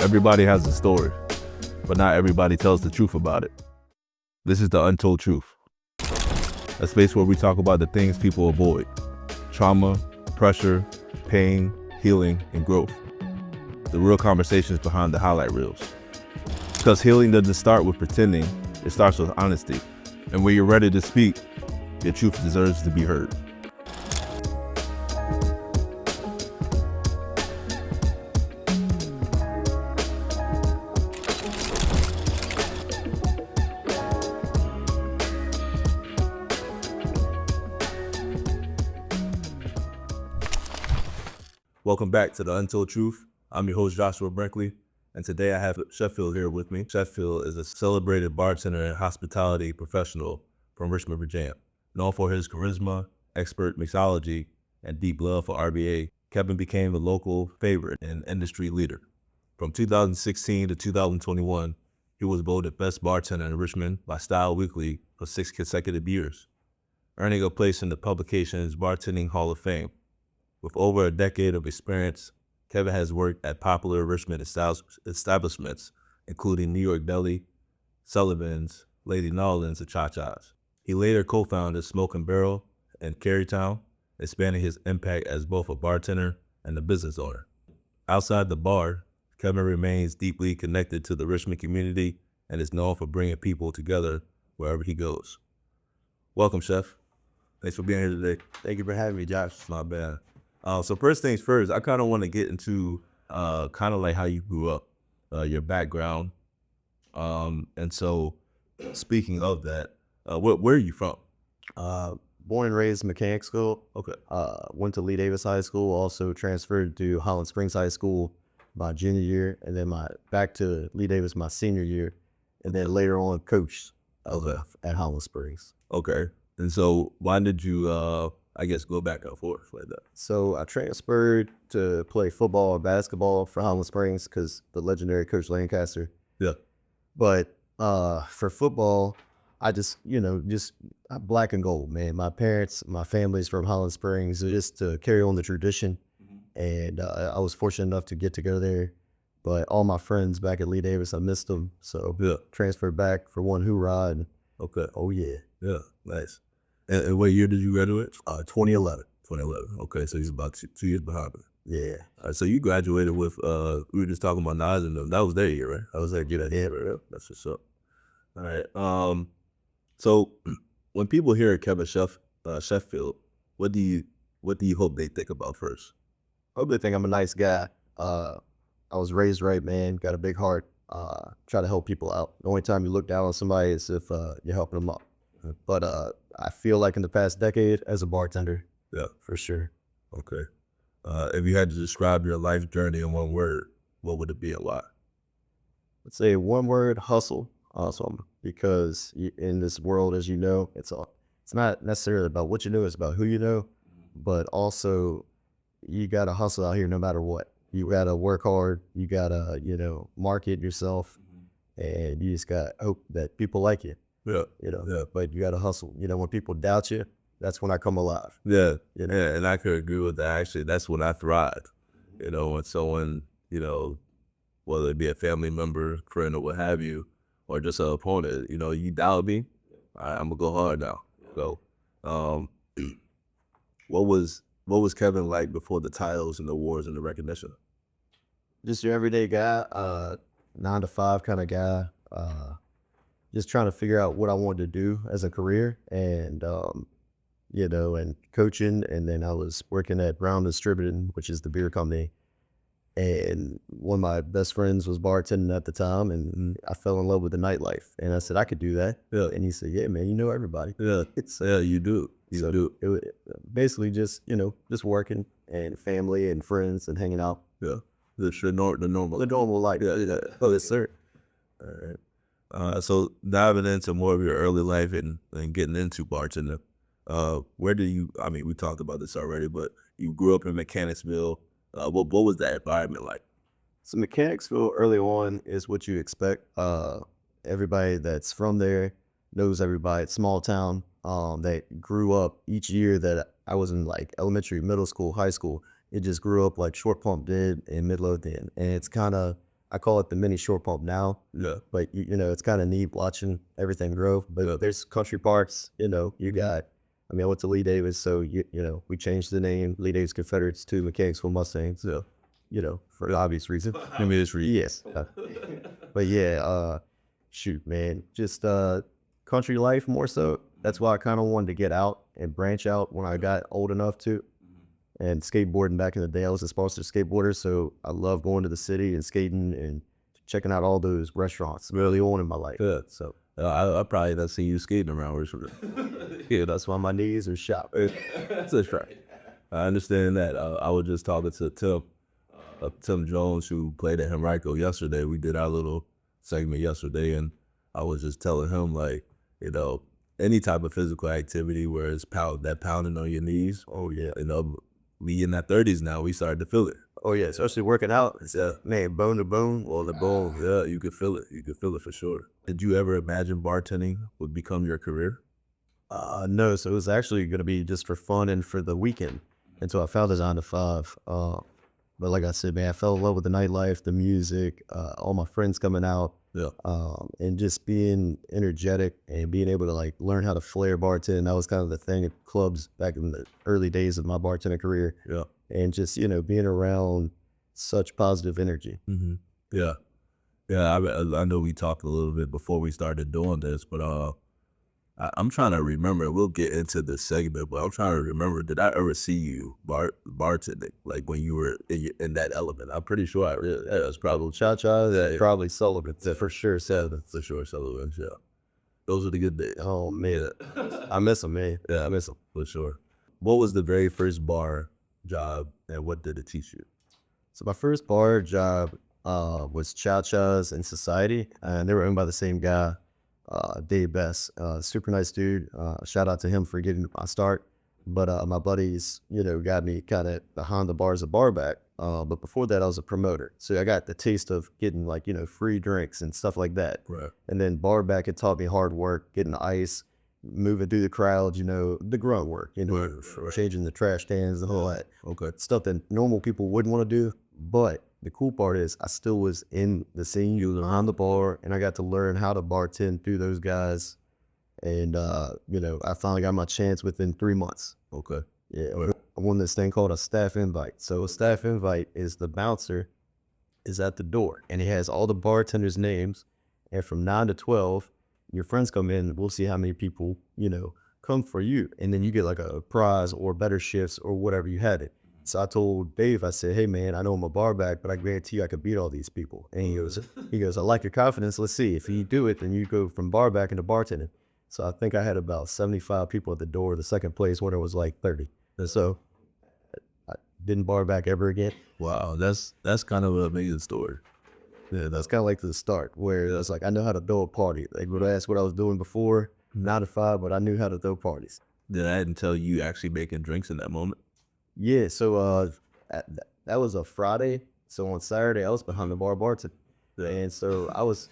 Everybody has a story, but not everybody tells the truth about it. This is the Untold Truth, a space where we talk about the things people avoid: trauma, pressure, pain, healing, and growth. The real conversations behind the highlight reels. Because healing doesn't start with pretending, it starts with honesty. And when you're ready to speak, your truth deserves to be heard. Welcome back to the Untold Truth. I'm your host, Joshua Brinkley, and today I have Sheffield here with me. Sheffield is a celebrated bartender and hospitality professional from Richmond, Virginia. Known for his charisma, expert mixology, and deep love for RBA, Kevin became a local favorite and industry leader. From 2016 to 2021, he was voted Best Bartender in Richmond by Style Weekly for 6 consecutive years, earning a place in the publication's Bartending Hall of Fame. With over a decade of experience, Kevin has worked at popular Richmond establishments, including New York Deli, Sullivan's, Lady N'awlins, and ChaChas. He later co-founded Smoke and Barrel in Carytown, expanding his impact as both a bartender and a business owner. Outside the bar, Kevin remains deeply connected to the Richmond community and is known for bringing people together wherever he goes. Welcome, Chef. Thanks for being here today. Thank you for having me, Josh. Not bad. So first things first, I kind of want to get into kind of like how you grew up, your background. And so speaking of that, where are you from? Born and raised mechanic school. Okay. Went to Lee Davis High School, also transferred to Holland Springs High School my junior year, and then back to Lee Davis my senior year, and then later on coached at Holland Springs. Okay. And so why did you, go back and forth like that? So I transferred to play football and basketball for Holland Springs because the legendary Coach Lancaster. Yeah. But for football, I just black and gold, man. My parents, my family's from Holland Springs, so just to carry on the tradition. And I was fortunate enough to get to go there. But all my friends back at Lee Davis, I missed them. So transferred back for one hoorah. And, okay. Oh, yeah. Yeah, nice. And what year did you graduate? 2011. 2011. Okay, so he's about two years behind me. Yeah. All right, so you graduated with, we were just talking about Nas and them. That was their year, right? I was there to get that. Yeah. That's what's up. All right. So when people hear Kevin Sheffield, what do you hope they think about first? I hope they think I'm a nice guy. I was raised right, man. Got a big heart. Try to help people out. The only time you look down on somebody is if you're helping them out. But I feel like in the past decade as a bartender, yeah, for sure. Okay. If you had to describe your life journey in one word, what would it be and why? Let's say one word: hustle. Awesome. Because in this world, as you know, it's not necessarily about what you know; it's about who you know. But also, you gotta hustle out here no matter what. You gotta work hard. You gotta market yourself, and you just gotta hope that people like you. Yeah. But you got to hustle. When people doubt you, that's when I come alive. Yeah. Yeah. And I could agree with that. Actually, that's when I thrive. When someone, whether it be a family member, friend, or what have you, or just an opponent, you doubt me, all right, I'm gonna go hard now. So, what was Kevin like before the titles and the awards and the recognition? Just your everyday guy, 9 to 5 kind of guy. Just trying to figure out what I wanted to do as a career, and and coaching. And then I was working at Brown Distributing, which is the beer company. And one of my best friends was bartending at the time, and I fell in love with the nightlife. And I said I could do that. Yeah. And he said, "Yeah, man, you know everybody." Yeah. You do. You do. It basically just just working and family and friends and hanging out. Yeah. The normal life. Yeah. Oh, yes, sir. All right. So diving into more of your early life and getting into bartending, where do you, we talked about this already, but you grew up in Mechanicsville. What was that environment like? So Mechanicsville early on is what you expect. Everybody that's from there knows everybody. It's small town. That grew up each year that I was in like elementary, middle school, high school. It just grew up like Short Pump did in Midlothian. And it's kind of I call it the mini short pump now. Yeah. But you know, it's kind of neat watching everything grow. But there's country parks. You know, you got. I mean, I went to Lee Davis, so you know, we changed the name Lee Davis Confederates to Mechanicsville Mustangs. So, you know, for obvious reasons. Yes. But yeah, shoot, man, just country life more so. That's why I kind of wanted to get out and branch out when I got old enough to. And skateboarding back in the day, I was a sponsored skateboarder, so I love going to the city and skating and checking out all those restaurants early on in my life. Yeah. So I probably not seen you skating around Richmond. yeah, that's why my knees are shot. That's right. I understand that. I was just talking to Tim Jones, who played at Henrico yesterday. We did our little segment yesterday, and I was just telling him, like, you know, any type of physical activity where it's pounding on your knees. Oh yeah. You know, we in our 30s now, we started to feel it. Oh yeah, especially working out. Yeah. Man, bone to bone. Or the bone. Yeah, you could feel it. You could feel it for sure. Did you ever imagine bartending would become your career? No, so it was actually going to be just for fun and for the weekend until I found the 9 to 5. But like I said, man, I fell in love with the nightlife, the music, all my friends coming out, Yeah. and just being energetic and being able to like learn how to flair bartend. That was kind of the thing at clubs back in the early days of my bartending career. Yeah. And just, you know, being around such positive energy. Mm-hmm. Yeah. Yeah, I know we talked a little bit before we started doing this, but I'm trying to remember. We'll get into this segment, but I'm trying to remember. Did I ever see you bartending, like when you were in that element? I'm pretty sure it was probably ChaChas, yeah, probably Sullivan, for sure. Sullivan. for sure, Sullivan. Yeah, those are the good days. Oh man, I miss them, man. Yeah, I miss them for sure. What was the very first bar job, and what did it teach you? So my first bar job was ChaChas in Society, and they were owned by the same guy, Dave Best. Super nice dude. Shout out to him for getting my start. But my buddies, you know, got me kind of behind the bar as a bar back. But before that, I was a promoter. So I got the taste of getting like, you know, free drinks and stuff like that. Right. And then bar back, it taught me hard work, getting the ice, moving through the crowd, you know, the grunt work, you know, Right. changing the trash cans and all that. Okay. Stuff that normal people wouldn't want to do. But the cool part is I still was in the scene, you was behind the bar, and I got to learn how to bartend through those guys. And, you know, I finally got my chance within 3 months. Okay. Yeah, Right. I won this thing called a staff invite. So a staff invite is the bouncer is at the door, and he has all the bartenders' names. And from 9 to 12, your friends come in, we'll see how many people, you know, come for you. And then you get like a prize or better shifts or whatever you had it. So I told Dave, I said, hey man, I know I'm a bar back, but I guarantee you I could beat all these people. And he goes, I like your confidence. Let's see. If you do it, then you go from bar back into bartending. So I think I had about 75 people at the door. The second place winner was like 30. So I didn't bar back ever again. Wow, that's kind of an amazing story. Yeah, that's kind of like the start where it's like, I know how to throw a party. They would ask what I was doing before, 9 to 5, but I knew how to throw parties. Then I didn't tell you actually making drinks in that moment. Yeah, so that was a Friday. So on Saturday, I was behind the bar bartending. And so I was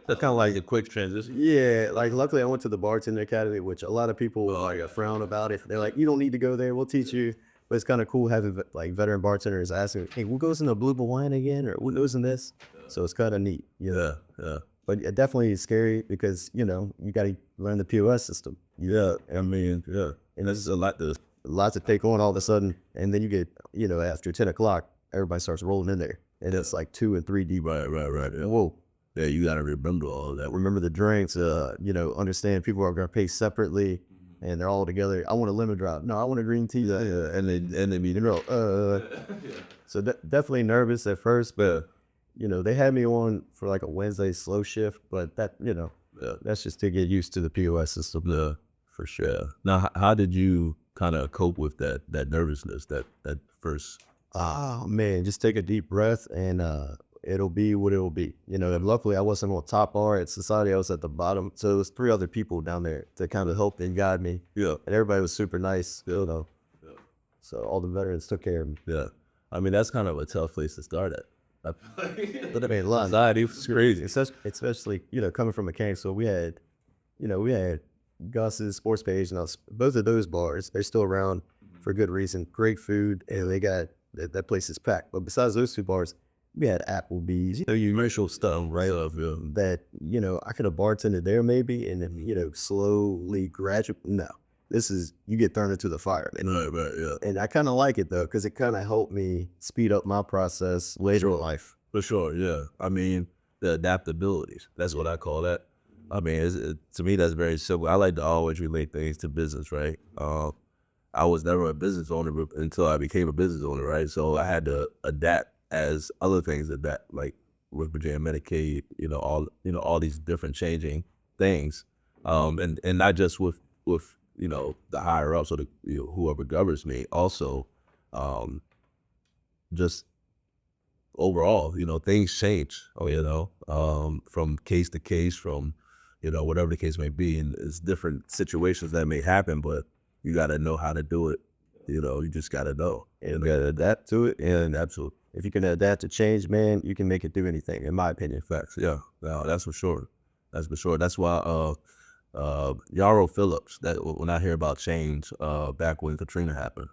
That's kind of like a quick transition. yeah, like luckily I went to the bartender academy, which a lot of people like frown about it. They're like, you don't need to go there. We'll teach you. But it's kind of cool having like veteran bartenders asking, hey, what goes in the blue wine again? Or what goes in this? So it's kind of neat. You know? Yeah. But it definitely is scary because, you know, you got to learn the POS system. Yeah. I mean, yeah. And that's a lot to. Lots to take on all of a sudden. And then you get, you know, after 10 o'clock, everybody starts rolling in there. And it's like 2 and 3 deep. Right. Yeah. Whoa. Yeah, you got to remember all of that. Remember the drinks, you know, understand people are going to pay separately and they're all together. I want a lemon drop. No, I want a green tea. Yeah. And they be, you know, So definitely nervous at first, but, you know, they had me on for like a Wednesday slow shift, but that, you know, that's just to get used to the POS system. Yeah, for sure. Now, how did you kind of cope with that nervousness, that first? Oh man, just take a deep breath and it'll be what it'll be. You know, and luckily I wasn't on top bar at Society, I was at the bottom. So it was 3 other people down there to kind of help and guide me. Yeah. And everybody was super nice, you know. Yeah. So all the veterans took care of me. Yeah. I mean, that's kind of a tough place to start at. But I mean, a lot. Society was crazy. Especially, you know, coming from a mechanic. So we had Gus's Sports Page, and both of those bars, they're still around for good reason. Great food, and they got that place is packed. But besides those 2 bars, we had Applebee's, You racial stuff, right? that, I could have bartended there maybe, and then, slowly, gradually, no. This is, you get thrown into the fire. Right, yeah. And I kind of like it, though, because it kind of helped me speed up my process later in life. For sure, yeah. I mean, the adaptabilities, that's what I call that. I mean, to me, that's very simple. I like to always relate things to business, right? I was never a business owner until I became a business owner, right? So I had to adapt as other things adapt, like with Virginia Medicaid, all these different changing things, and not just with the higher ups or whoever governs me. Also, just overall, things change. From case to case, from whatever the case may be, and it's different situations that may happen, but you got to know how to do it. You just got to know, and you got to adapt to it. And absolutely, If you can adapt to change, man, you can make it do anything, in my opinion. facts. Yeah, no, that's for sure. That's for sure. That's why Yarrow Phillips. That when I hear about change, back when Katrina happened,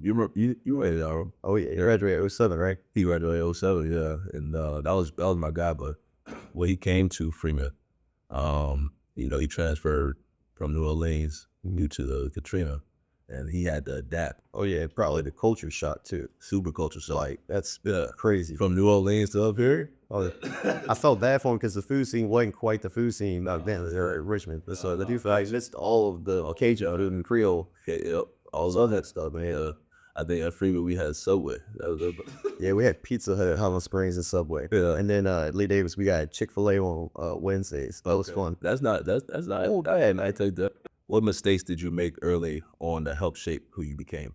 you remember you were at Yarrow. Oh, yeah, you graduated 07, right? He graduated 07, yeah, and that was my guy. But when he came to Freeman, he transferred from New Orleans due to the Katrina, and he had to adapt. Oh, yeah, probably the culture shock, too. Super culture shock. Like, that's Yeah, crazy. from New Orleans to up here. Oh, I felt bad for him because the food scene wasn't quite the food scene back then. They're at Richmond. So the dude, I missed all of the Cajun food and Creole, Yep. all of that stuff, man. I think at Freeman we had Subway. That was Yeah, we had Pizza Hut at Holland Springs and Subway. Yeah. And then at Lee Davis, we got Chick-fil-A on Wednesdays. That was fun. That's not bad. I take that. What mistakes did you make early on that helped shape who you became?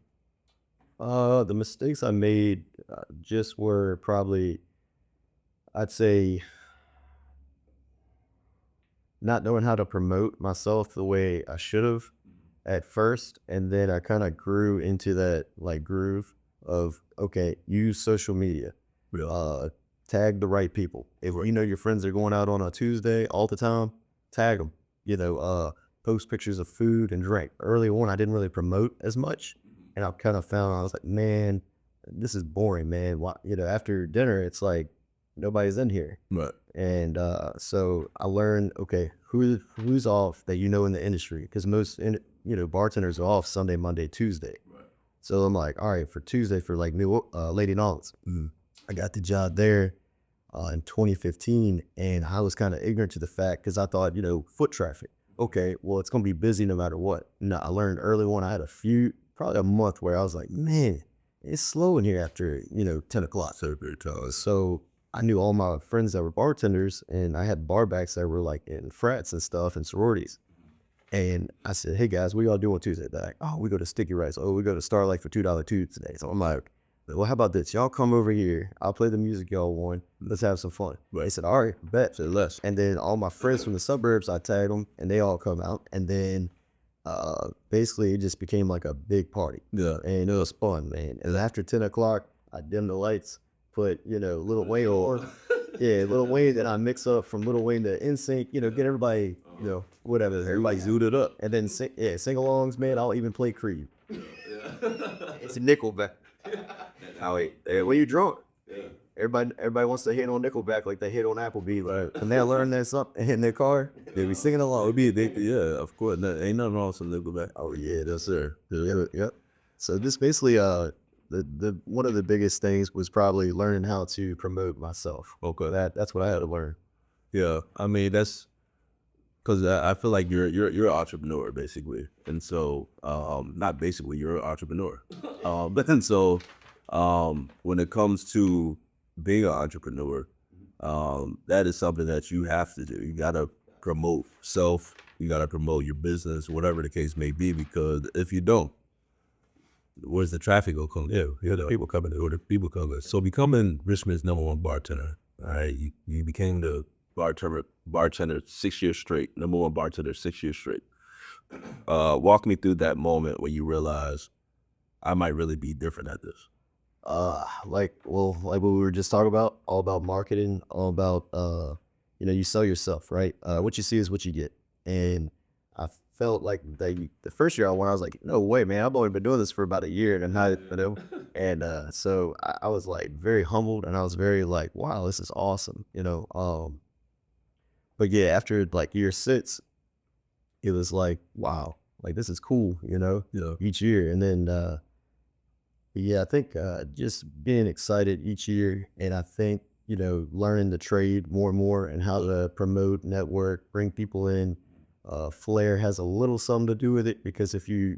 The mistakes I made just were probably, I'd say, not knowing how to promote myself the way I should have at first. And then I kind of grew into that like groove of, okay, use social media, tag the right people. If your friends are going out on a Tuesday all the time, tag them, post pictures of food and drink. Early on, I didn't really promote as much. And I kind of found, I was like, man, this is boring, man. Why, after dinner, it's like nobody's in here. Right. And so I learned, okay, who's off that in the industry? Because most bartenders are off Sunday, Monday, Tuesday. Right. So I'm like, all right, for Tuesday for like Lady N'awlins. I got the job there in 2015, and I was kind of ignorant to the fact because I thought, foot traffic. Okay, well, it's gonna be busy no matter what. No, I learned early on. I had probably a month where I was like, man, it's slow in here after 10 o'clock. So I knew all my friends that were bartenders, and I had bar backs that were like in frats and stuff and sororities. And I said, hey guys, what y'all do on Tuesday? They're like, oh, we go to Sticky Rice. Oh, we go to Starlight for $2 Tuesday. So I'm like, well, how about this? Y'all come over here. I'll play the music y'all want. Let's have some fun. Right. They said, all right, bet. Said less. And then all my friends from the suburbs, I tagged them, and they all come out. And then basically it just became like a big party. Yeah. And it was fun, man. And after 10 o'clock, I dimmed the lights, put, Lil Wayne on. Yeah, Lil Wayne, then I mix up from Lil Wayne to NSYNC, get everybody, whatever. Everybody zooted it up. And then sing-alongs, man. I'll even play Creed. It's a Nickelback. Oh, wait, when you drunk, everybody wants to hit on Nickelback like they hit on Applebee's. Right. And they learn that something in their car, they be singing along. Yeah, of course. Ain't nothing wrong with Nickelback. Oh yeah, that's sir. Yep. So this basically the one of the biggest things was probably learning how to promote myself. Okay. That's what I had to learn. Yeah, I mean that's because I feel like you're an entrepreneur basically, and so not basically you're an entrepreneur, but then so when it comes to being an entrepreneur, that is something that you have to do. You gotta promote self. You gotta promote your business, whatever the case may be, because if you don't, where's the traffic gonna come? Yeah, people coming, or the people coming. So becoming Richmond's #1 bartender, all right, you became the bartender 6 years straight, #1 bartender 6 years straight. Walk me through that moment when you realize I might really be different at this. Like what we were just talking about, all about marketing, all about you sell yourself, right? What you see is what you get. And I felt like the first year I went, I was like, no way, man, I've only been doing this for about a year, and And so I was like very humbled, and I was very like, wow, this is awesome, but yeah, after like year 6, it was like, wow, like this is cool, Yeah. each year. And then yeah, I think just being excited each year, and I think learning the trade more and more, and how to promote, network, bring people in. Flair has a little something to do with it, because if you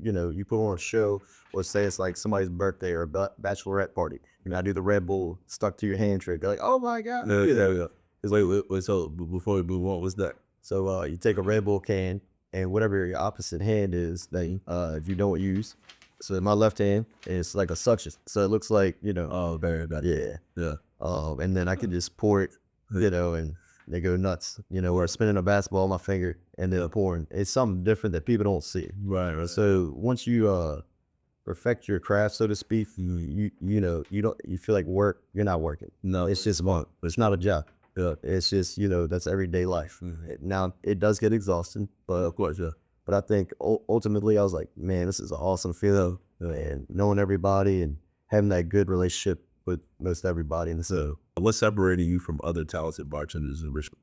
put on a show, or say it's like somebody's birthday or a bachelorette party, I do the Red Bull stuck to your hand trick. They're like, oh my god! Yeah. Wait. So before we move on, what's that? So you take a Red Bull can, and whatever your opposite hand is that if you don't use. So in my left hand, it's like a suction. So it looks like, Oh, very bad. yeah. Yeah. And then I can just pour it, and they go nuts, or spinning a basketball on my finger and then pouring. It's something different that people don't see. Right. So once you perfect your craft, so to speak, you feel like you're not working. No, It's just fun. It's not a job. yeah. It's just, that's everyday life. Now it does get exhausting, but Of course, yeah. I think ultimately I was like, man, this is an awesome feeling, and knowing everybody and having that good relationship with most everybody. And so, What separated you from other talented bartenders in Richmond?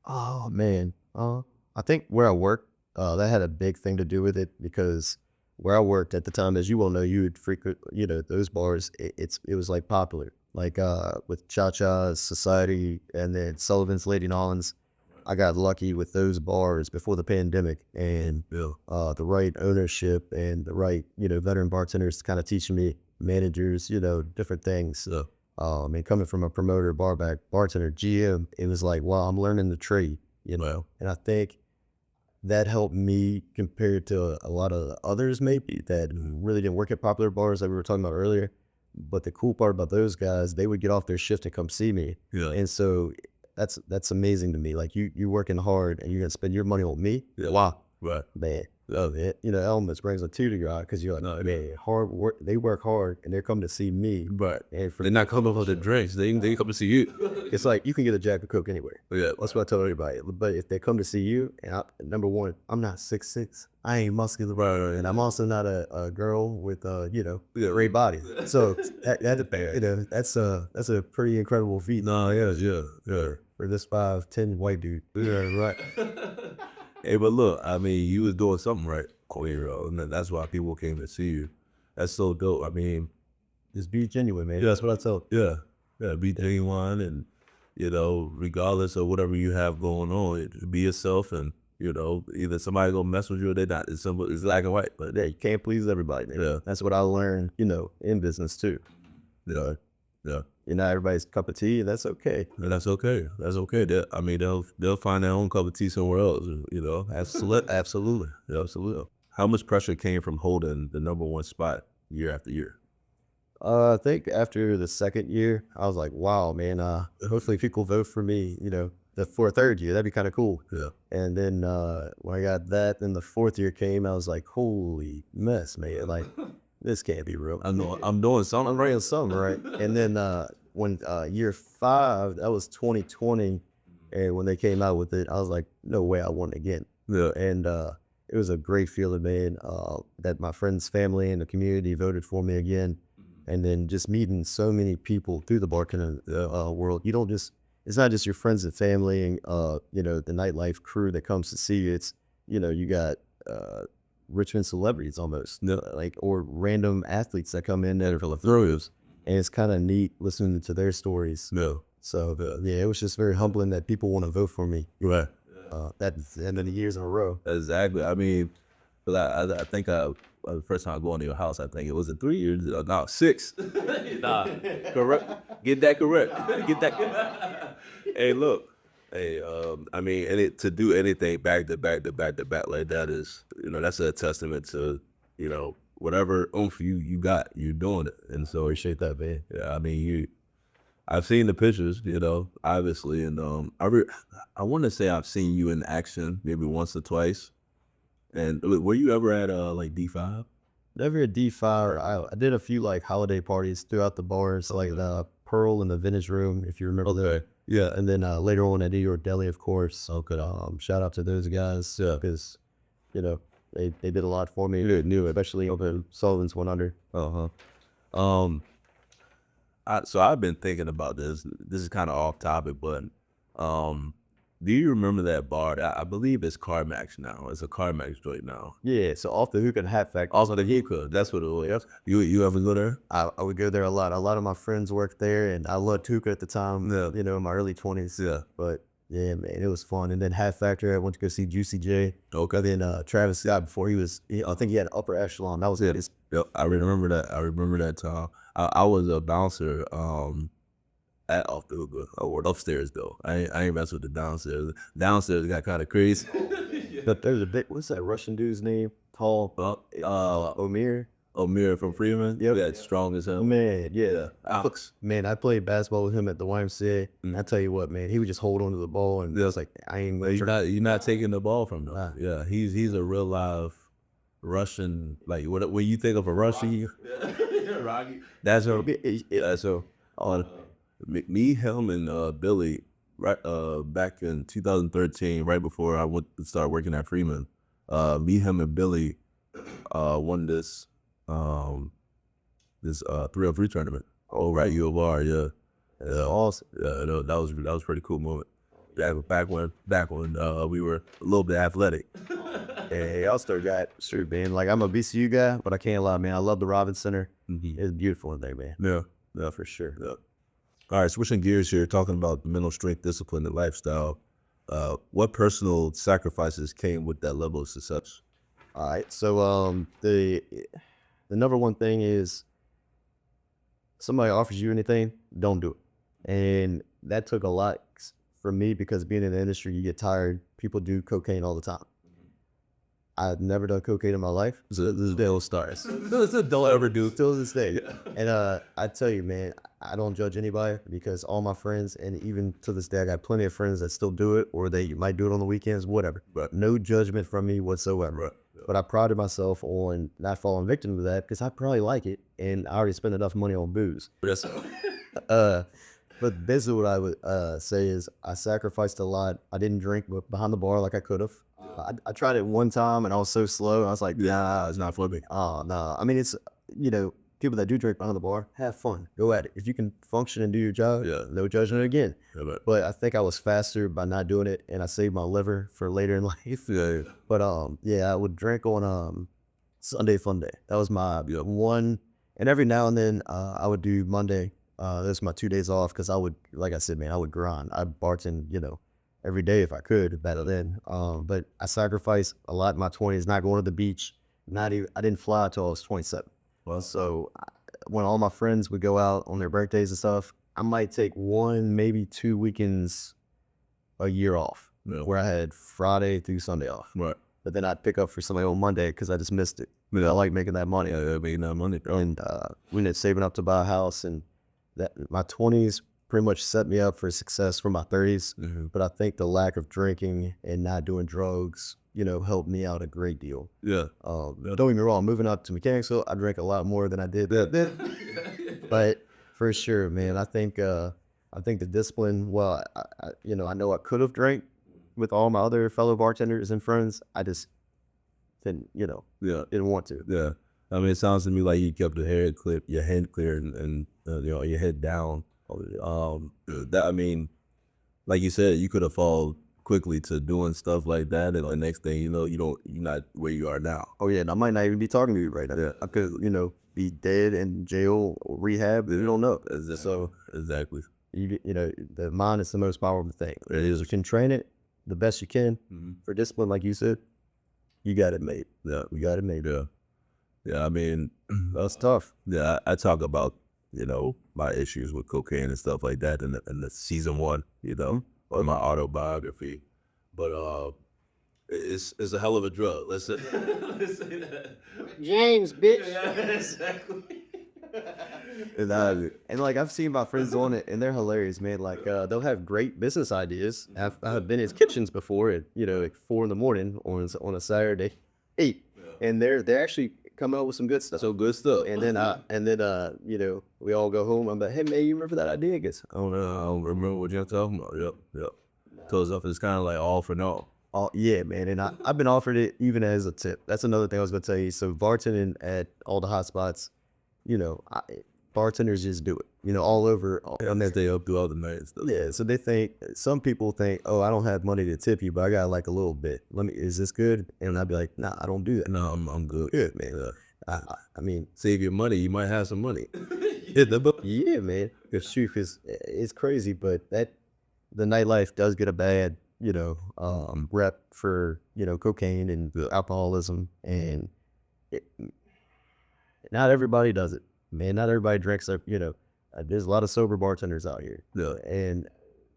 oh man, I think where I worked, that had a big thing to do with it, because where I worked at the time, as you well know, you would frequent, those bars. It was like popular, like with ChaChas Society, and then Sullivan's Lady N'awlins. I got lucky with those bars before the pandemic, and Yeah. the right ownership and the right, veteran bartenders kind of teaching me, managers, different things. Yeah. And coming from a promoter, barback, bartender, GM, it was like, wow, I'm learning the trade, Well, and I think that helped me compared to a lot of others maybe that really didn't work at popular bars that we were talking about earlier. But the cool part about those guys, they would get off their shift and come see me. yeah. And so that's amazing to me. Like you working hard, and you're gonna spend your money on me. Yeah. Wow, Right. man. Oh, it elements brings a tear to your eye, because you're like, No, man, hard work. They work hard, and they're coming to see me. Right. And for They're not coming for the drinks. They come to see you. it's like you can get a Jack of Coke anywhere. Yeah. That's what I tell everybody. But if they come to see you, and number one, I'm not 6'6". I ain't muscular, Right. and I'm also not a girl with Yeah. great body. So that's a pretty incredible feat No, yeah. for this 5'10" white dude. Yeah, right. Hey, but look, I mean, you was doing something right, Quavo, and that's why people came to see you. That's so dope. I mean, Just be genuine, man. Yeah. That's what I tell. yeah, be genuine, and regardless of whatever you have going on, be yourself, and either somebody gonna mess with you or they not. It's simple. It's black and white. But Yeah, you can't please everybody, man. Yeah. That's what I learned, in business too. yeah, You're not everybody's cup of tea, and that's okay. and that's okay. That's okay. They'll find their own cup of tea somewhere else. Absolutely. Yeah, absolutely. How much pressure came from holding the number one spot year after year? I think after the second year, I was like, wow, man, hopefully people vote for me, for a third year. That'd be kind of cool. Yeah. And then when I got that, then the fourth year came, I was like, holy mess, man. Like, this can't be real. I know I'm doing something I'm writing something, right? And then when year 5, that was 2020, and when they came out with it, I was like, no way, I want it again. Yeah. And it was a great feeling, man, that my friends, family, and the community voted for me again. And then just meeting so many people through the bartending world. It's not just your friends and family and, the Nightlife crew that comes to see you. It's, you got Richmond celebrities almost, or random athletes that come in that are Philadelphians. And it's kind of neat listening to their stories. No. So, yeah, it was just very humbling that people want to vote for me. Right. That's and then the years in a row. Exactly. I mean, I think the first time going to your house, I think it was 3 years. No, 6. Nah, correct. Get that correct. Get that. Hey, look. Hey, I mean, to do anything back to back like that is, that's a testament to, whatever oomph you got, you're doing it. And so Appreciate that, man. yeah, I mean, I've seen the pictures, obviously, and I want to say I've seen you in action maybe once or twice. And were you ever at like D5? Never a D5. I did a few like holiday parties throughout the bars, like the Pearl in the Vintage Room, if you remember that. Yeah. And then later on at York Deli, of course. Okay. Shout out to those guys, because they did a lot for me. You knew it. Especially when Sullivan's went under. Uh-huh. So I've been thinking about this. This is kind of off topic, but do you remember that bar? I believe it's CarMax now. It's a CarMax joint now. Yeah, so off the hookah and hat factory. Also the hookah. That's what it was. You ever go there? I would go there a lot. A lot of my friends worked there, and I loved hookah at the time. Yeah. You know, in my early 20s. Yeah. But yeah, man, it was fun. And then Hat Factory, I went to go see Juicy J. Okay. Then Travis Scott before I think he had an upper echelon. That was it. Yep. I remember that. I remember that time. I was a bouncer at off the hookah or upstairs though. I ain't mess with the downstairs. Downstairs got kind of crazy. But there's a big, what's that Russian dude's name? Tall. Omir. Omir from Freeman. Yep. Yeah, strong as hell. Man, yeah. Alex. Man, I played basketball with him at the YMCA. And I tell you what, man, he would just hold on to the ball, and it was like, I ain't gonna You're not taking the ball from him. Yeah, he's a real live Russian. Like when you think of a Russian, Rocky. That's me, him, and Billy. Right, back in 2013, right before I went to start working at Freeman, me, him, and Billy won this 3-on-3 tournament. Oh, right, U of R, yeah. awesome. Yeah, no, that was a pretty cool moment. Back when we were a little bit athletic. Hey, y'all still got sure, man. Like, I'm a BCU guy, but I can't lie, man. I love the Robins Center. Mm-hmm. It's beautiful in there, man. Yeah, For sure. Yeah. All right, switching gears here, talking about mental strength, discipline, and lifestyle. What personal sacrifices came with that level of success? All right, so the number one thing is somebody offers you anything, don't do it. And that took a lot from me because being in the industry, you get tired. People do cocaine all the time. I've never done cocaine in my life. This is Dale Stars. Don't ever do. Till this day. Yeah. And I tell you, man, I don't judge anybody because all my friends, and even to this day, I got plenty of friends that still do it, or they might do it on the weekends, whatever. Right. No judgment from me whatsoever. Right. Yeah. But I prided myself on not falling victim to that because I probably like it, and I already spent enough money on booze. Yes. But basically what I would say is I sacrificed a lot. I didn't drink behind the bar like I could have. I tried it one time and I was so slow. I was like, nah, it's not for me. Oh, no. I mean, it's, people that do drink behind the bar, have fun. Go at it. If you can function and do your job, no judgment again. Yeah, but I think I was faster by not doing it, and I saved my liver for later in life. Yeah. But I would drink on Sunday Fun Day. That was my one. And every now and then I would do Monday. Those are my 2 days off because I would, like I said, man, I would grind. I'd bartend, every day if I could back then. But I sacrificed a lot in my 20s, not going to the beach. I didn't fly until I was 27. Well, so when all my friends would go out on their birthdays and stuff, I might take 1, maybe 2 weekends a year off, where I had Friday through Sunday off. Right. But then I'd pick up for somebody on Monday because I just missed it. I like making that money. Yeah, making that money. And we ended up saving up to buy a house, and that my 20s pretty much set me up for success for my 30s. Mm-hmm. But I think the lack of drinking and not doing drugs, helped me out a great deal. Yeah. Don't get me wrong, moving up to Mechanicsville, I drank a lot more than I did then. But for sure, man, I think the discipline, well, I know I could have drank with all my other fellow bartenders and friends. I just didn't want to. Yeah. I mean, it sounds to me like you kept your head clear and your head down. I mean, like you said, you could have fallen quickly to doing stuff like that, and the next thing you're not where you are now. Oh yeah, and I might not even be talking to you right now. Yeah. I could, be dead in jail or rehab. You don't know. So exactly. The mind is the most powerful thing. It is. You can train it the best you can. Mm-hmm. For discipline, like you said, you got it made. Yeah, we got it made. Yeah. I mean, that's tough. Yeah, I talk about my issues with cocaine and stuff like that in the season 1, or my autobiography, but it's a hell of a drug. Let's say that. James, bitch. Yeah, exactly. And like I've seen my friends on it, and they're hilarious, man. Like they'll have great business ideas. I've been in his kitchens before at like 4 a.m. on a Saturday, 8, and they're actually coming up with some good stuff. So good stuff. And then we all go home. I'm like, hey man, you remember that idea? I guess I don't remember what you're talking about. Yep. So it's kind of like all for no. Oh yeah, man. And I've been offered it even as a tip. That's another thing I was gonna tell you. So bartending at all the hot spots, bartenders just do it, all over. And that they up through all the night and stuff. Yeah, so some people think, oh, I don't have money to tip you, but I got like a little bit. Is this good? And I'd be like, nah, I don't do that. No, I'm good. Good, man. Yeah. I mean, Save your money, you might have some money. yeah, man. The truth is, it's crazy, but the nightlife does get a bad, rep for, cocaine and alcoholism, and not everybody does it, man. Not everybody drinks up, there's a lot of sober bartenders out here. Yeah. And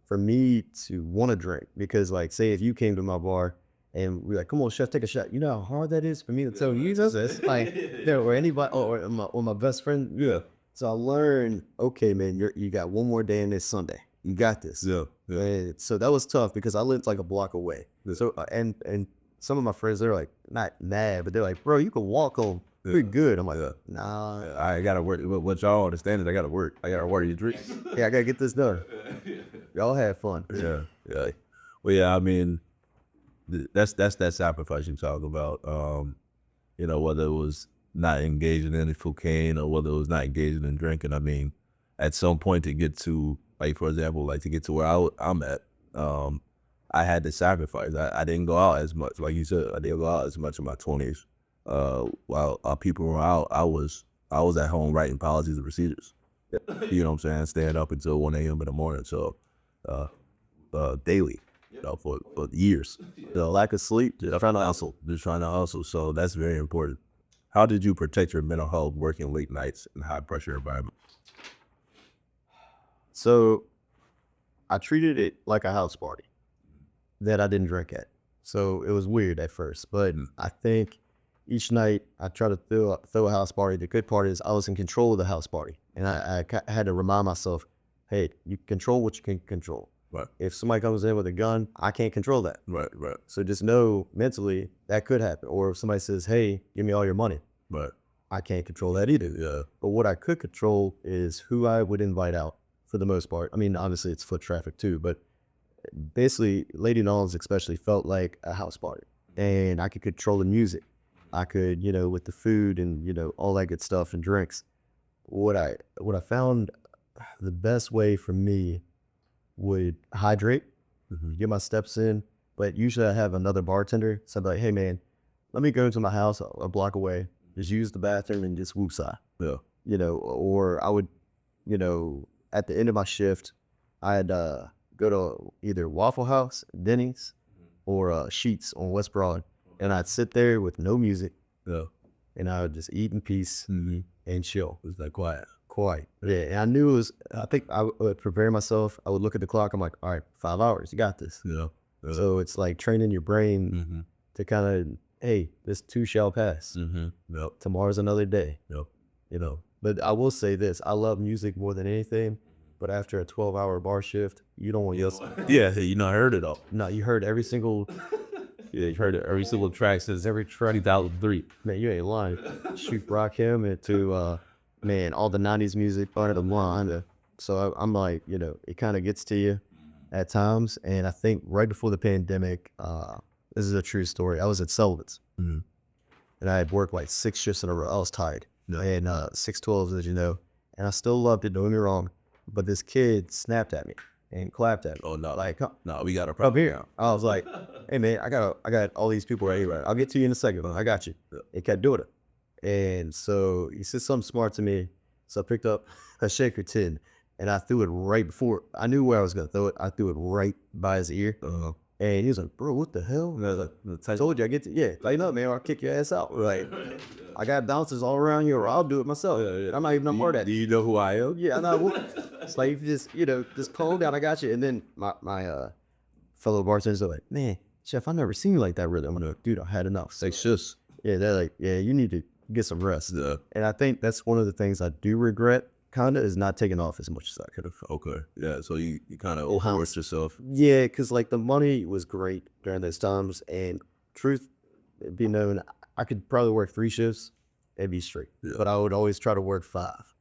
for me to want to drink, because like, say if you came to my bar and we're like, come on, Sheff, take a shot. You know how hard that is for me to tell you this? Like, or anybody, or my best friend. Yeah. So I learned, okay, man, you got one more day in this Sunday. You got this. Yeah. Yeah. And so that was tough because I lived like a block away. Yeah. So, and some of my friends, they're like, not mad, but they're like, bro, you can walk home. Yeah. Pretty good. I'm like, nah. Yeah, I gotta work. What y'all understand is I gotta work. I gotta work your drinks. Yeah, I gotta get this done. Y'all have fun. Yeah. Yeah. Well, yeah, I mean, that's that sacrifice you talk about. Whether it was not engaging in cocaine or whether it was not engaging in drinking. I mean, at some point to get to, like, for example, like to get to where I'm at, I had to sacrifice. I didn't go out as much. Like you said, I didn't go out as much in my 20s. While people were out, I was at home writing policies and procedures. You know what I'm saying? Staying up until 1 a.m. in the morning. So, daily, for years. The lack of sleep, just trying to hustle. So that's very important. How did you protect your mental health working late nights in high pressure environment? So I treated it like a house party that I didn't drink at. So it was weird at first, but I think each night I try to throw a house party. The good part is I was in control of the house party, and I had to remind myself, hey, you control what you can control. Right. If somebody comes in with a gun, I can't control that. Right. So just know mentally that could happen. Or if somebody says, hey, give me all your money. Right. I can't control that either. Yeah. But what I could control is who I would invite out for the most part. I mean, obviously it's foot traffic too, but basically Lady N'awlins especially felt like a house party, and I could control the music. I could, with the food and, all that good stuff and drinks. What I found the best way for me would hydrate, get my steps in, but usually I have another bartender. So I'd be like, hey man, let me go into my house a block away, just use the bathroom and just woosah. Yeah. Or I would, at the end of my shift, I'd go to either Waffle House, Denny's, or Sheets on West Broad. And I'd sit there with no music. Yeah. And I would just eat in peace and chill. It was that quiet. Yeah. And I knew I think I would prepare myself. I would look at the clock. I'm like, all right, 5 hours. You got this. Yeah. So it's like training your brain to kind of, hey, this too shall pass. Yep. Tomorrow's another day. Yep. But I will say this. I love music more than anything. But after a 12-hour bar shift, you don't want to yell. Yeah. I heard it all. No, you heard every single... Yeah, you heard it. Every single track says every 20,003. Man, you ain't lying. Shoot Rakim into, man, all the 90s music, part of the line. So I'm like, it kind of gets to you at times. And I think right before the pandemic, this is a true story. I was at Sullivan's. And I had worked like 6 shifts in a row. I was tired. I had 612s, as you know. And I still loved it, don't get me wrong. But this kid snapped at me and clapped at me. Oh, no. Like, no, we got a up problem. here. I was like, hey man, I got all these people right here. I'll get to you in a second. I got you. He kept doing it. And so he said something smart to me. So I picked up a shaker tin and I threw it right before. I knew where I was going to throw it. I threw it right by his ear. And he was like, bro, what the hell? And I was like, I told you I get to, yeah. Like, no, man, I'll kick your ass out. Like, I got bouncers all around you, or I'll do it myself. I'm not even no more of that. Do you know who I am? Yeah, I know. It's like, if you just calm down, I got you. And then my fellow bartenders are like, man, Sheff, I never seen you like that really. I'm like, dude, I had enough. So, Like, shush. yeah, they're like, yeah, you need to get some rest. Yeah. And I think that's one of the things I do regret, kind of, is not taking off as much as I could have. Okay. Yeah. So you kind of forced yourself. Yeah, because like the money was great during those times, and truth be known, I could probably work 3 shifts and be straight. Yeah. But I would always try to work 5.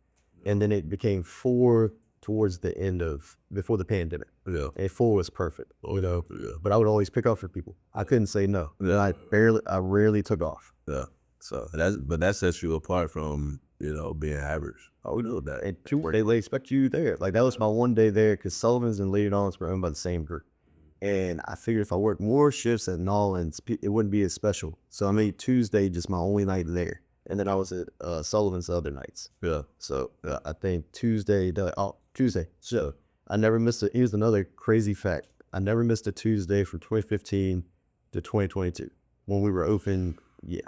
And then it became 4 towards the end of, before the pandemic. Yeah. And 4 was perfect, Yeah. But I would always pick up for people. I couldn't say no. Yeah. I rarely took off. Yeah. So that sets you apart from being average. Oh, know that. And two, they expect you there. Like, that was my one day there because Sullivan's and Lady N'awlins were owned by the same group. And I figured if I worked more shifts at N'awlins, it wouldn't be as special. So I made Tuesday just my only night there. And then I was at Sullivan's the other nights. Yeah. So I think Tuesday. So I never missed it. Here's another crazy fact. I never missed a Tuesday from 2015 to 2022 when we were open. Yeah.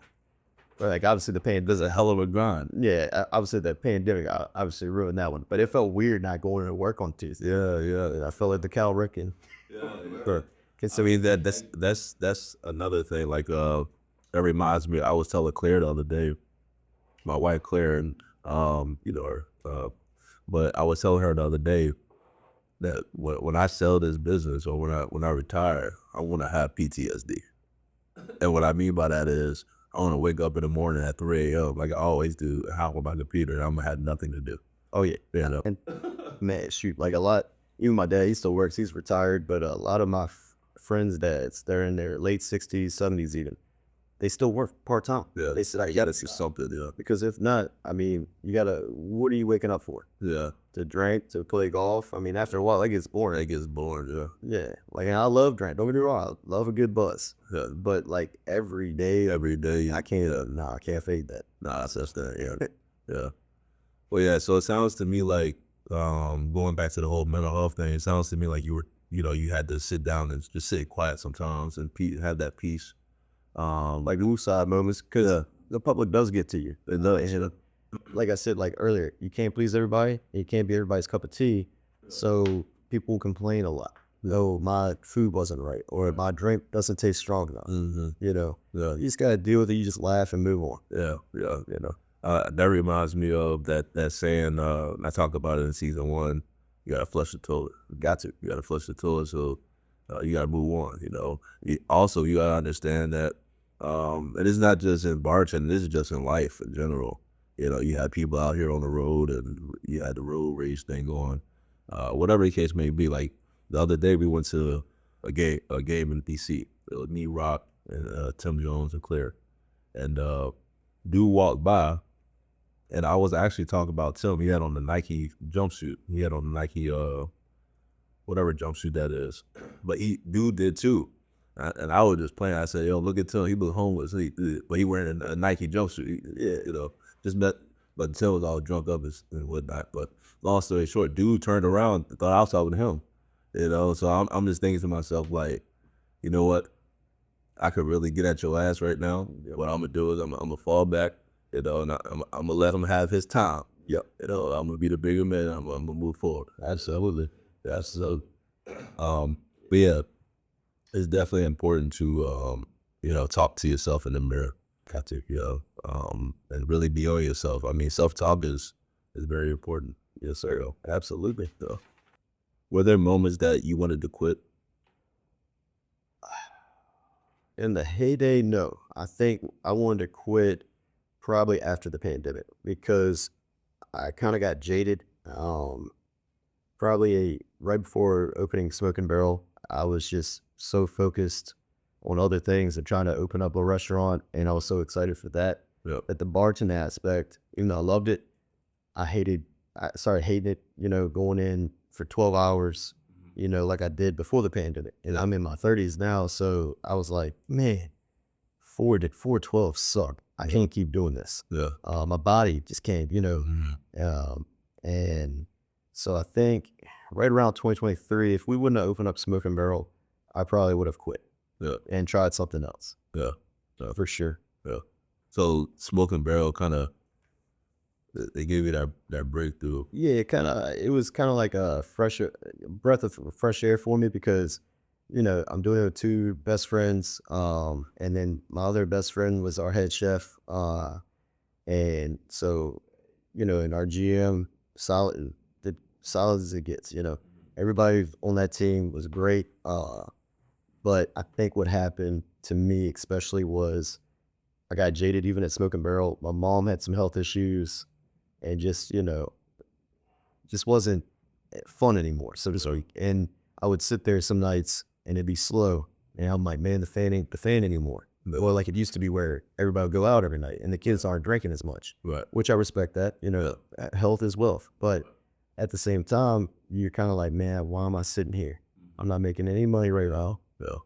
Like, obviously the pandemic. That's a hell of a grind. Yeah, obviously the pandemic obviously ruined that one. But it felt weird not going to work on Tuesday. Yeah. I felt like the Cal Rickin. Sure. I mean, that's another thing. Like, that reminds me. I was telling Claire the other day, my wife Claire, and her. But I was telling her the other day that when I sell this business or when I retire, I want to have PTSD. And what I mean by that is I want to wake up in the morning at 3 a.m. like I always do, hop on my computer, and I'm gonna have nothing to do. Oh yeah, And man, shoot, like a lot. Even my dad, he still works. He's retired, but a lot of my friends' dads, they're in their late 60s, 70s even. They still work part-time. Yeah. They said, you gotta see something, because if not, I mean, what are you waking up for? Yeah. To drink, to play golf? I mean, after a while, that gets boring. It gets boring, Yeah. Like, and I love drink. Don't get me wrong. I love a good buzz. Yeah. But, like, every day, I can't, I can't fade that. Nah, that's that, yeah. Well, yeah, so it sounds to me like, going back to the whole mental health thing, it sounds to me like you were, you had to sit down and just sit quiet sometimes and have that peace. Like the woosah moments, because the public does get to you. And like I said, like earlier, you can't please everybody. You can't be everybody's cup of tea. So people complain a lot. Oh, my food wasn't right, or my drink doesn't taste strong enough. Mm-hmm. Yeah. You just gotta deal with it. You just laugh and move on. Yeah. That reminds me of that saying. I talked about it in season 1. You gotta flush the toilet. You gotta flush the toilet. So you gotta move on. You gotta understand that it is not just in bartending. This is just in life in general. You have people out here on the road, and you had the road rage thing going. Whatever the case may be. Like the other day, we went to a game in DC. It was me, Rock, and Tim Jones and Claire, and dude walked by. And I was actually talking about Tim. He had on the Nike jumpsuit. He had on the Nike, whatever jumpsuit that is. But dude did too. And I was just playing. I said, yo, look at Tim. He was homeless. But he wearing a Nike jumpsuit. But Tim was all drunk up and whatnot. But long story short, dude turned around and thought I was talking to him. So I'm just thinking to myself, like, you know what? I could really get at your ass right now. What I'm going to do is I'm going to fall back. And I'm gonna let him have his time. Yep. I'm gonna be the bigger man. I'm gonna move forward. Absolutely. That's so. But yeah, it's definitely important to talk to yourself in the mirror. Got to and really be on yourself. I mean, self-talk is very important. Yes, sir. Absolutely. So, were there moments that you wanted to quit? In the heyday, no. I think I wanted to quit probably after the pandemic, because I kind of got jaded. Probably right before opening Smoke and Barrel, I was just so focused on other things and trying to open up a restaurant, and I was so excited for that. Yep. That the bartending aspect, even though I loved it, I started hating it, going in for 12 hours, like I did before the pandemic. And I'm in my 30s now, so I was like, man, 412 sucked. I can't keep doing this. Yeah. My body just can't, and so I think right around 2023, if we wouldn't have opened up Smoke and Barrel, I probably would have quit. Yeah. And tried something else. Yeah. For sure. Yeah. So Smoke and Barrel they gave you that breakthrough. Yeah, it was kind of like a breath of fresh air for me, because I'm doing it with 2 best friends, and then my other best friend was our head chef, and so, in our GM, solid as it gets. Everybody on that team was great, but I think what happened to me especially was I got jaded even at Smoke and Barrel. My mom had some health issues, and just wasn't fun anymore, so to speak. And I would sit there some nights and it'd be slow, and I'm like, man, the fan ain't the fan anymore. No. Well, like it used to be where everybody would go out every night and the kids aren't drinking as much, Right. which I respect that, health is wealth. But at the same time, you're kind of like, man, why am I sitting here? I'm not making any money right now. Yeah.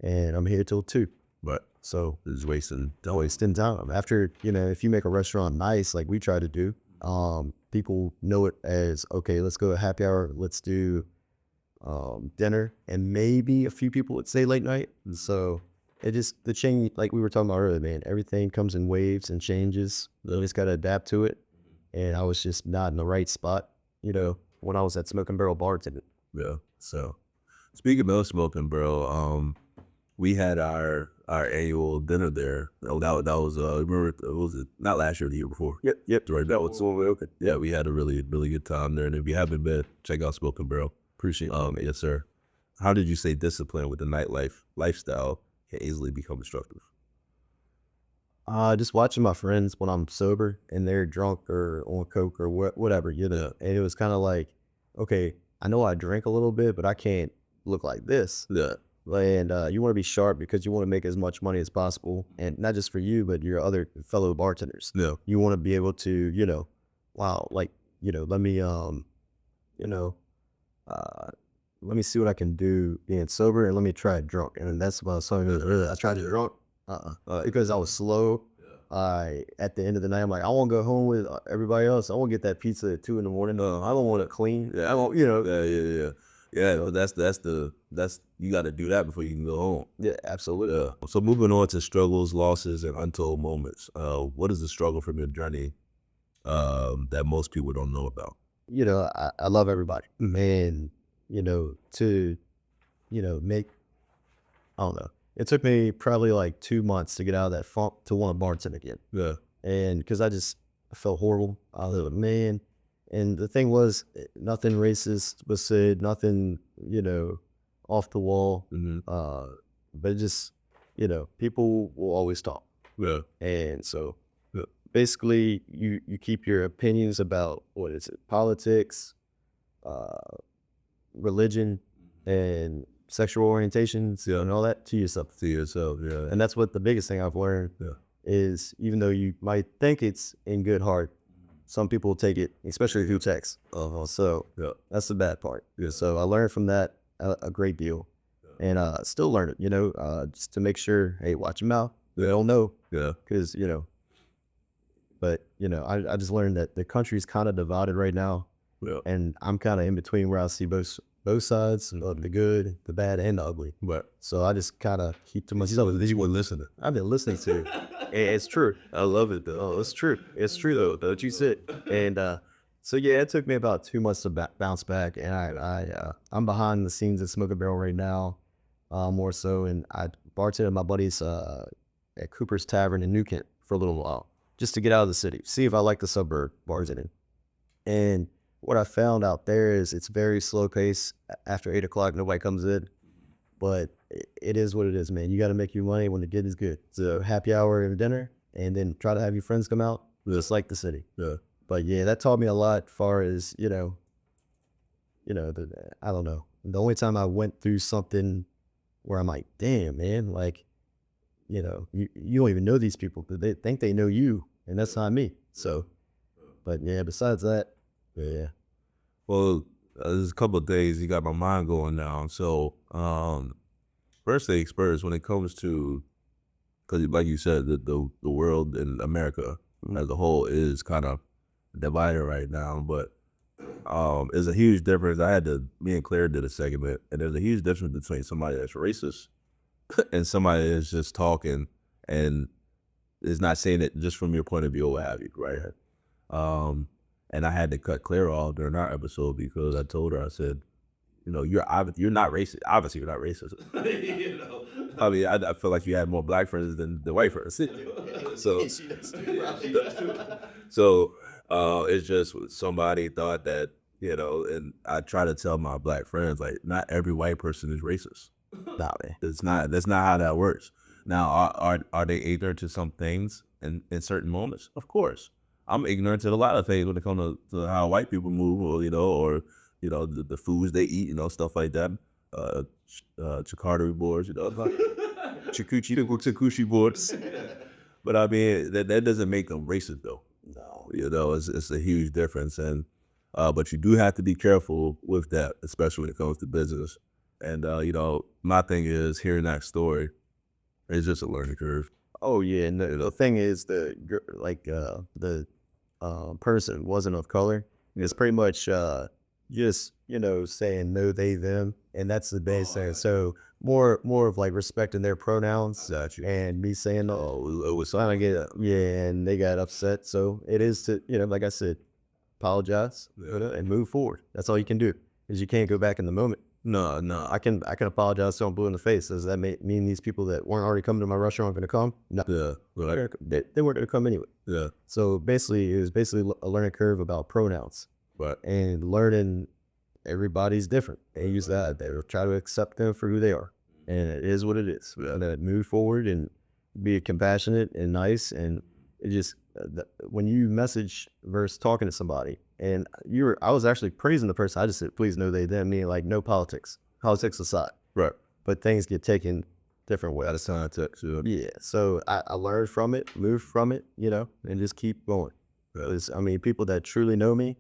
And I'm here till 2. Right. So It's wasting. wasting time. After, if you make a restaurant nice, like we try to do, people know it as, okay, let's go to happy hour. Let's do dinner, and maybe a few people would say late night. And so it just, the change, like we were talking about earlier, man, everything comes in waves and changes. You just got to adapt to it. And I was just not in the right spot, when I was at Smoking Barrel bartending. Yeah. So speaking of Smoking Barrel, we had our annual dinner there. That was remember, was it not last year or the year before? Yep. Right. That was okay. Yeah, we had a really, really good time there. And if you haven't been, check out Smoking Barrel. Appreciate it. Yes, sir. How did you say discipline with the nightlife lifestyle can easily become destructive? Just watching my friends when I'm sober and they're drunk or on coke or whatever, And it was kind of like, okay, I know I drink a little bit, but I can't look like this. Yeah. And you want to be sharp because you want to make as much money as possible, and not just for you, but your other fellow bartenders. Yeah. You want to be able to, wow, like, let me, let me see what I can do being sober, and let me try it drunk. And that's what I was talking about. I tried it drunk because I was slow. At the end of the night, I'm like, I want to go home with everybody else. I want to get that pizza at 2 a.m. I don't want to clean. Yeah, I don't, Yeah. Yeah, that's you got to do that before you can go home. Yeah, absolutely. Yeah. So moving on to struggles, losses, and untold moments. What is the struggle from your journey that most people don't know about? I love everybody, and to make, I don't know. It took me probably like 2 months to get out of that funk to want to bartend again. Yeah. And because I felt horrible. I was like, man. And the thing was, nothing racist was said, nothing, off the wall. Mm-hmm. But it just, people will always talk. Yeah. And so basically you keep your opinions about, politics, religion, and sexual orientations, and all that to yourself. Yeah. And that's what the biggest thing I've learned is, even though you might think it's in good heart, some people take it, especially through text. So that's the bad part. Yeah. So I learned from that a great deal, and still learn it. Just to make sure, hey, watch your mouth. They don't know. Yeah. Because but I just learned that the country's kind of divided right now. Yeah. And I'm kind of in between where I see both sides, the good, the bad, and the ugly. Right. So I just kind of keep to myself. Did you want to listen? I've been listening to it. It's true. I love it though. Oh, it's true. It's true though. Don't you sit? And so yeah, it took me about 2 months to bounce back. And I'm behind the scenes at Smoking Barrel right now, more so. And I bartended at my buddy's at Cooper's Tavern in New Kent for a little while, just to get out of the city, see if I like the suburb bartending. And what I found out there is it's very slow pace. After 8 o'clock, nobody comes in. But it is what it is, man. You got to make your money when the good is good. So happy hour and dinner, and then try to have your friends come out, just like the city. Yeah. But yeah, that taught me a lot as far as, I don't know. The only time I went through something where I'm like, damn, man, like, you don't even know these people, but they think they know you, and that's not me. So, but yeah, besides that, yeah. Well, there's a couple of days you got my mind going now. So, first things first, when it comes to, because like you said, the world and America as a whole is kind of divided right now. But there's a huge difference. Me and Claire did a segment, and there's a huge difference between somebody that's racist and somebody that's just talking and is not saying it just from your point of view or what have you, right? And I had to cut Claire off during our episode because I told her, I said, you're not racist. Obviously, you're not racist. I mean, I feel like you had more black friends than the white friends. So it's just somebody thought that, and I try to tell my black friends, like, not every white person is racist. Nah, man. That's not how that works. Now, are they ignorant to some things in certain moments? Of course. I'm ignorant to a lot of things when it comes to how white people move, or the foods they eat, stuff like that. Charcuterie boards, Chakuchi boards. But I mean, that doesn't make them racist though. No. You know, it's a huge difference. And but you do have to be careful with that, especially when it comes to business. And you know, my thing is hearing that story is just a learning curve. Oh yeah, and the thing is, the person wasn't of color. It's pretty much just saying no, they, them, and that's the base thing. So more of like respecting their pronouns. Got you. And me saying, oh, it was trying to get and they got upset. So it is to like I said, apologize and move forward. That's all you can do, because you can't go back in the moment. No. I can apologize to them blue in the face. Does that mean these people that weren't already coming to my restaurant are going to come? No. Yeah. Right. They weren't going to come anyway. Yeah. So basically, it was basically a learning curve about pronouns. Right. And learning everybody's different. They use that. They try to accept them for who they are. And it is what it is. And then move forward and be compassionate and nice. And it just, when you message versus talking to somebody, and I was actually praising the person. I just said, please know they, them, meaning like no politics aside. Right. But things get taken different ways. Out of context. Yeah. So I learned from it, moved from it, and just keep going. Yeah. I mean, people that truly know me,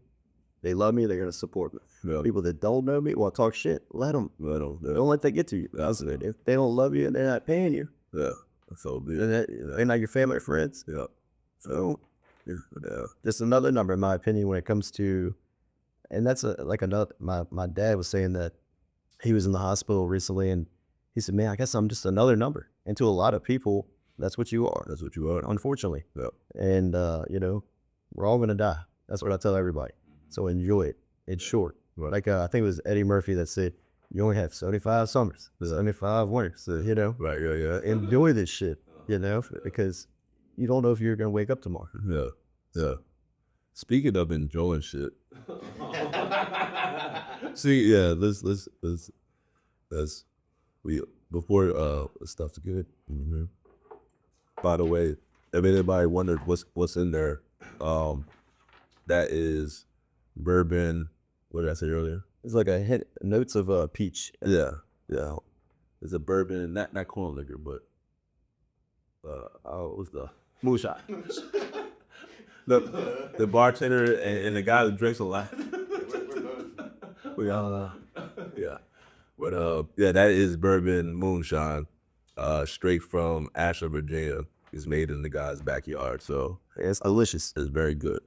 they love me, they're going to support me. Yeah. People that don't know me, want to talk shit, let them. Yeah. Don't let that get to you. That's it. If they don't love you and they're not paying you, Yeah. That's so big. then they're not your family or friends. Yeah. So Yeah. just another number, in my opinion, when it comes to, and that's another, my dad was saying that he was in the hospital recently, and he said, man, I guess I'm just another number. And to a lot of people, that's what you are. That's what you are. Unfortunately. Yeah. And, we're all going to die. That's what I tell everybody. So enjoy it. It's short. Right. Like, I think it was Eddie Murphy that said, you only have 75 summers, 75 winters. So, Right. Yeah. enjoy this shit, because you don't know if you're going to wake up tomorrow. Yeah. Yeah. Speaking of enjoying shit. See, yeah, let's before stuff's good. Mm-hmm. By the way, if anybody wondered what's in there, that is bourbon. What did I say earlier? It's like a hint, notes of peach. Yeah. It's a bourbon, not corn liquor, but what's the moonshine? The bartender and the guy who drinks a lot. Yeah. But that is bourbon moonshine, straight from Ashland, Virginia. It's made in the guy's backyard, so It's delicious. it's very good.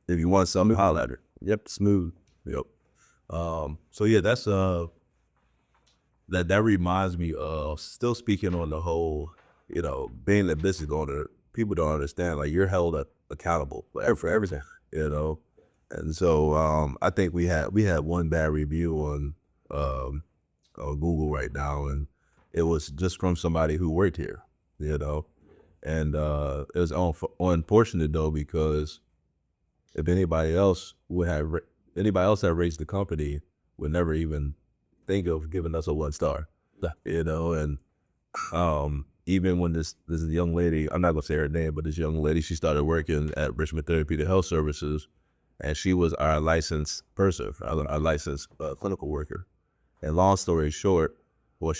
If you want something, holler at her. Yep, smooth. Yep. So yeah, that's that reminds me of, still speaking on the whole, being a business owner. People don't understand, like, you're held accountable for everything, And so I think we had one bad review on Google right now, and it was just from somebody who worked here, and it was unfortunate though, because if anybody else that raised the company would never even think of giving us a 1-star, and even when this young lady, I'm not gonna say her name, but this young lady, she started working at Richmond Therapeutic Health Services, and she was our licensed person, our licensed clinical worker. And long story short, when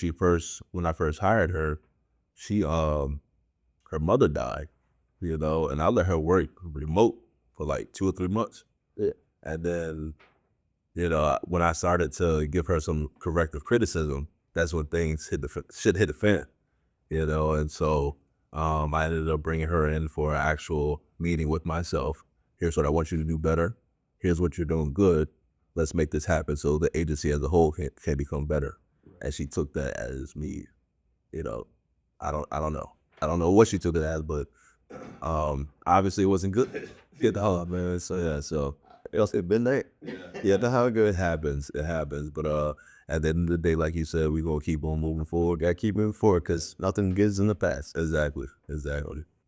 I first hired her, she her mother died, and I let her work remote for like 2 or 3 months. Yeah. And then, when I started to give her some corrective criticism, that's when things hit the fan. And so I ended up bringing her in for an actual meeting with myself. Here's what I want you to do better. Here's what you're doing good. Let's make this happen so the agency as a whole can become better. And she took that as me, I don't know. I don't know what she took it as, but obviously it wasn't good. Get the hell out, man. So yeah, It been there. yeah, that's how it happens. It happens. But at the end of the day, like you said, we're gonna keep on moving forward. Gotta keep moving forward, because nothing good's in the past. Exactly.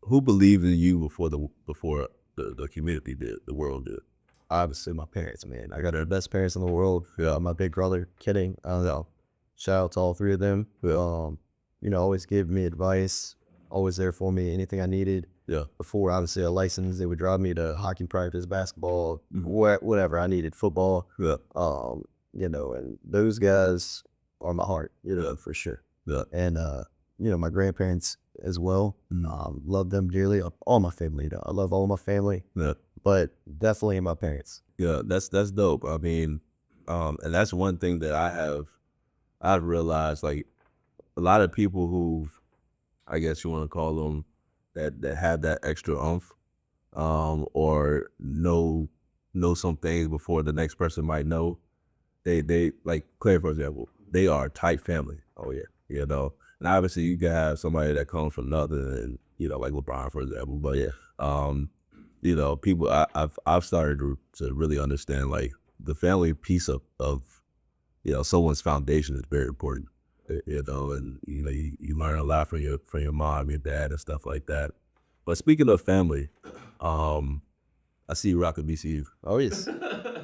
Who believed in you before the community did, the world did? Obviously, my parents, man. I got the best parents in the world. My big brother, kidding. Shout out to all three of them. Always give me advice, always there for me, anything I needed. Yeah. Before, obviously, a license, they would drive me to hockey practice, basketball, whatever I needed, football. Yeah. And those guys are my heart, for sure. Yeah. And, my grandparents as well. Love them dearly. All my family, though. I love all my family, Yeah. but definitely my parents. Yeah, that's dope. I mean, and that's one thing that I've realized, like a lot of people who've, I guess you want to call them, that have that extra oomph, or know some things before the next person might know. They like Claire, for example, they are a tight family. Oh yeah, and obviously you can have somebody that comes from nothing, and like LeBron, for example. But people, I've started to really understand, like, the family piece of someone's foundation is very important. And you learn a lot from your mom, your dad, and stuff like that. But speaking of family, I see you rocking BCU. Oh yes.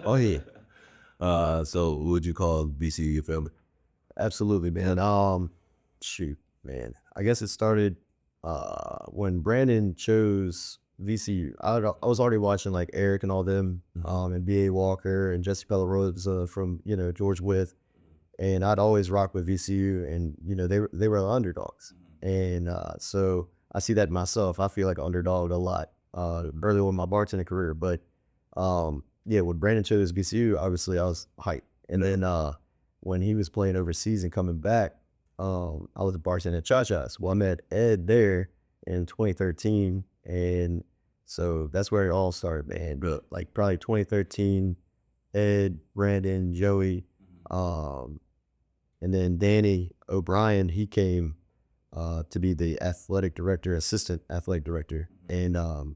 Oh yeah. So would you call BCU your family? Absolutely, man. Shoot, man. I guess it started when Brandon chose VCU. I was already watching like Eric and all them, and B.A. Walker and Jesse Pellarosa from George Wythe, and I'd always rock with VCU, and they were underdogs, and so I see that myself. I feel like an underdog a lot early on in my bartending career, but when Brandon chose VCU, obviously I was hyped, and then when he was playing overseas and coming back, I was bartending at ChaChas. Well, I met Ed there in 2013, and so that's where it all started, man. But like probably 2013, Ed, Brandon, Joey, and then Danny O'Brien, he came to be the assistant athletic director, and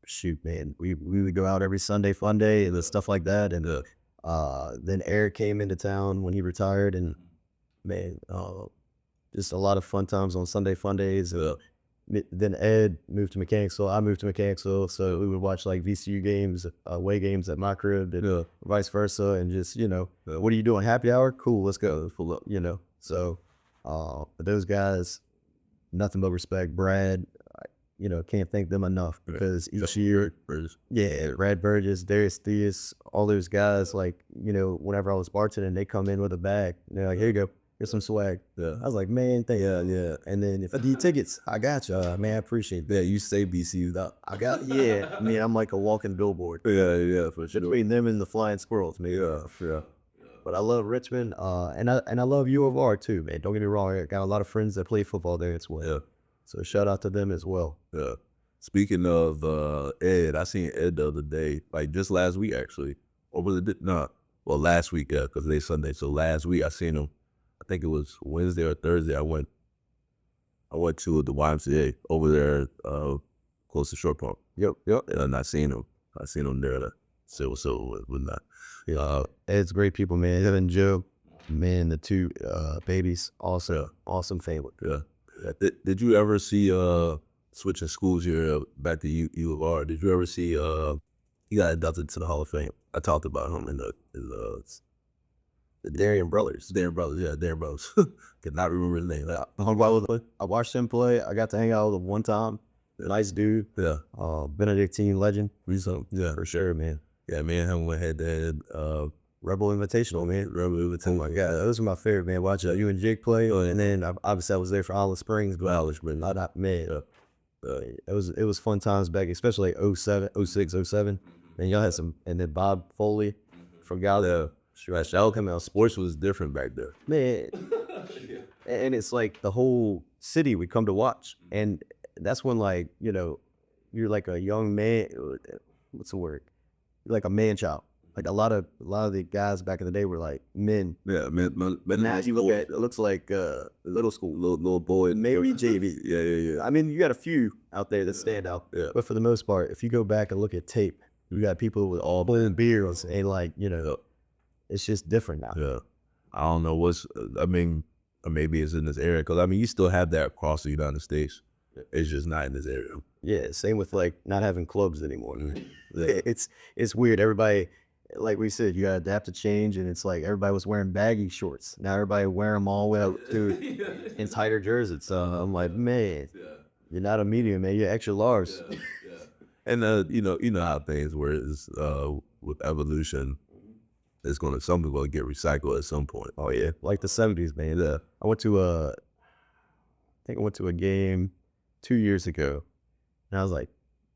shoot, man, we would go out every Sunday fun day and stuff like that, and then Eric came into town when he retired, and man, just a lot of fun times on Sunday fun days. Then Ed moved to Mechanicsville. I moved to Mechanicsville, so we would watch like VCU games, away games at my crib, and vice versa, and just what are you doing? Happy hour? Cool, let's go. Pull up, So, but those guys, nothing but respect. Brad, can't thank them enough, because each year, Brad Burgess, Darius Theus, all those guys, like, whenever I was bartending, they come in with a bag, and they're like, here you go, here's some swag. I was like, man, thank you. Yeah. And then if I need tickets, I got you. Man, I appreciate that. You say BCU, though. I got, I mean, I'm like a walking billboard. Yeah, for sure. Between them and the Flying Squirrels, man. Yeah, sure. But I love Richmond, and I love U of R too, man. Don't get me wrong, I got a lot of friends that play football there as well. Yeah. So shout out to them as well. Yeah. Speaking of Ed, I seen Ed the other day, like just last week actually, or was it last week, because today's Sunday. So last week I seen him. I think it was Wednesday or Thursday. I went to the YMCA over there, close to Short Park. Yep. And I seen him. There to say what's up with that. Ed's great people, man. Ed and Joe, man, the two babies, awesome family. Yeah. Did you ever see switching schools here back to U of R? Did you ever see he got inducted to the Hall of Fame? I talked about him in the Darien Brothers. Darien Brothers. Could not remember his name. I watched him play. I got to hang out with him one time. Nice dude. Yeah. Benedictine legend. Yeah, For sure, man. Yeah, me and him went head to head. Rebel Invitational, man. Oh my God, those are my favorite, man. Watching you and Jake play, and then obviously I was there for Island Springs, but man, it was fun times back, especially like 07, 06, 07. And y'all had some, and then Bob Foley from Gallagher. Sports was different back there, man. And it's like the whole city would come to watch, and that's when, like, you're like a young man. What's the word? You're like a man child. Like a lot of the guys back in the day were like men. Yeah, men. Now you look at it, looks like little school, little boy, maybe JV. Yeah. I mean, you got a few out there that stand out. Yeah. But for the most part, if you go back and look at tape, you got people with all blue beards, and like it's just different now. Yeah, I don't know or maybe it's in this area, because you still have that across the United States. It's just not in this area. Yeah, same with like not having clubs anymore. It's weird. Everybody, like we said, you gotta adapt to change, and it's like everybody was wearing baggy shorts. Now everybody wear them all the way up to in tighter jerseys. So I'm like, man, you're not a medium, man. You're extra large. And you know how things work is with evolution. It's something will get recycled at some point. Oh yeah, like the 70s, man. I went to think I went to a game 2 years ago, and I was like,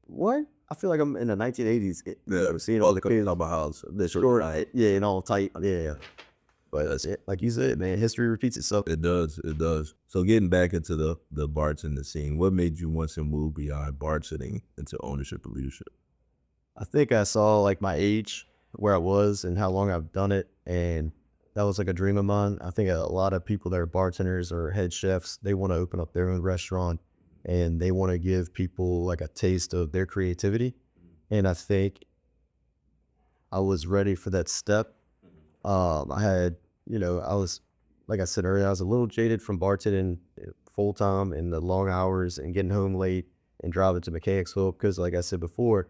what? I feel like I'm in the 1980s. Seeing all the kids on my house, the short, yeah, and all tight, yeah. But that's it. Like you said, man, history repeats itself. It does. It does. So getting back into the bartending scene, what made you want to move beyond bartending into ownership and leadership? I think I saw like my age, where I was, and how long I've done it, and that was like a dream of mine. I think a lot of people that are bartenders or head chefs, they want to open up their own restaurant, and they want to give people like a taste of their creativity. And I think I was ready for that step. I had, I was, like I said earlier, I was a little jaded from bartending full time and the long hours and getting home late and driving to Mechanicsville. Because, like I said before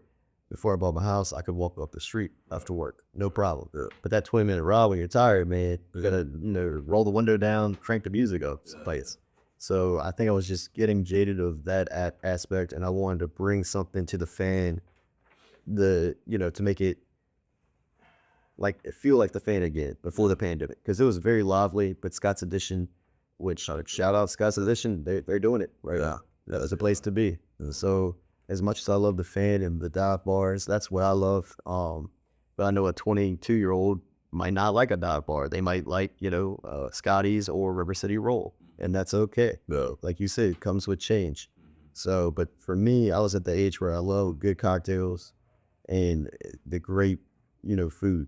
I bought my house, I could walk up the street after work, no problem. Yeah. But that 20-minute ride when you're tired, man, you gotta, roll the window down, crank the music up, place. So I think I was just getting jaded of that aspect, and I wanted to bring something to the fan, to make it like feel like the fan again before the pandemic, because it was very lively. But Scott's Edition, which shout out Scott's Edition, they're doing it right now. That was a place to be. And so as much as I love the fan and the dive bars, that's what I love. But I know a 22-year-old might not like a dive bar. They might like Scotty's or River City Roll, and that's okay. No. Like you said, it comes with change. So, but for me, I was at the age where I love good cocktails and the great food.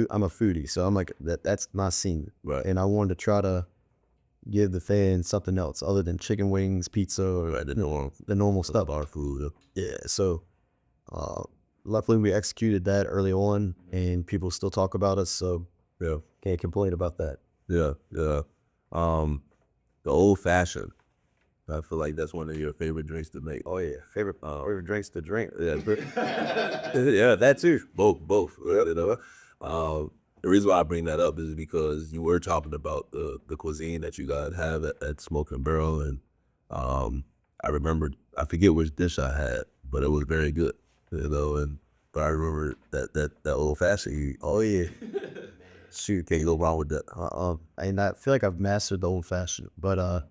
I'm a foodie, so I'm like that's my scene, right? And I wanted to try to give the fans something else other than chicken wings, pizza, or the normal stuff. Our food, yeah. So luckily we executed that early on, and people still talk about us, so yeah, can't complain about that. Yeah. The old fashioned, I feel like that's one of your favorite drinks to make. Oh yeah, favorite drinks to drink. Yeah, yeah, that too. Both. The reason why I bring that up is because you were talking about the cuisine that you guys have at Smoke and Barrel, and I remembered, I forget which dish I had, but it was very good, but I remember that old fashioned. Oh yeah, shoot, can't go wrong with that. And I feel like I've mastered the old fashioned, but I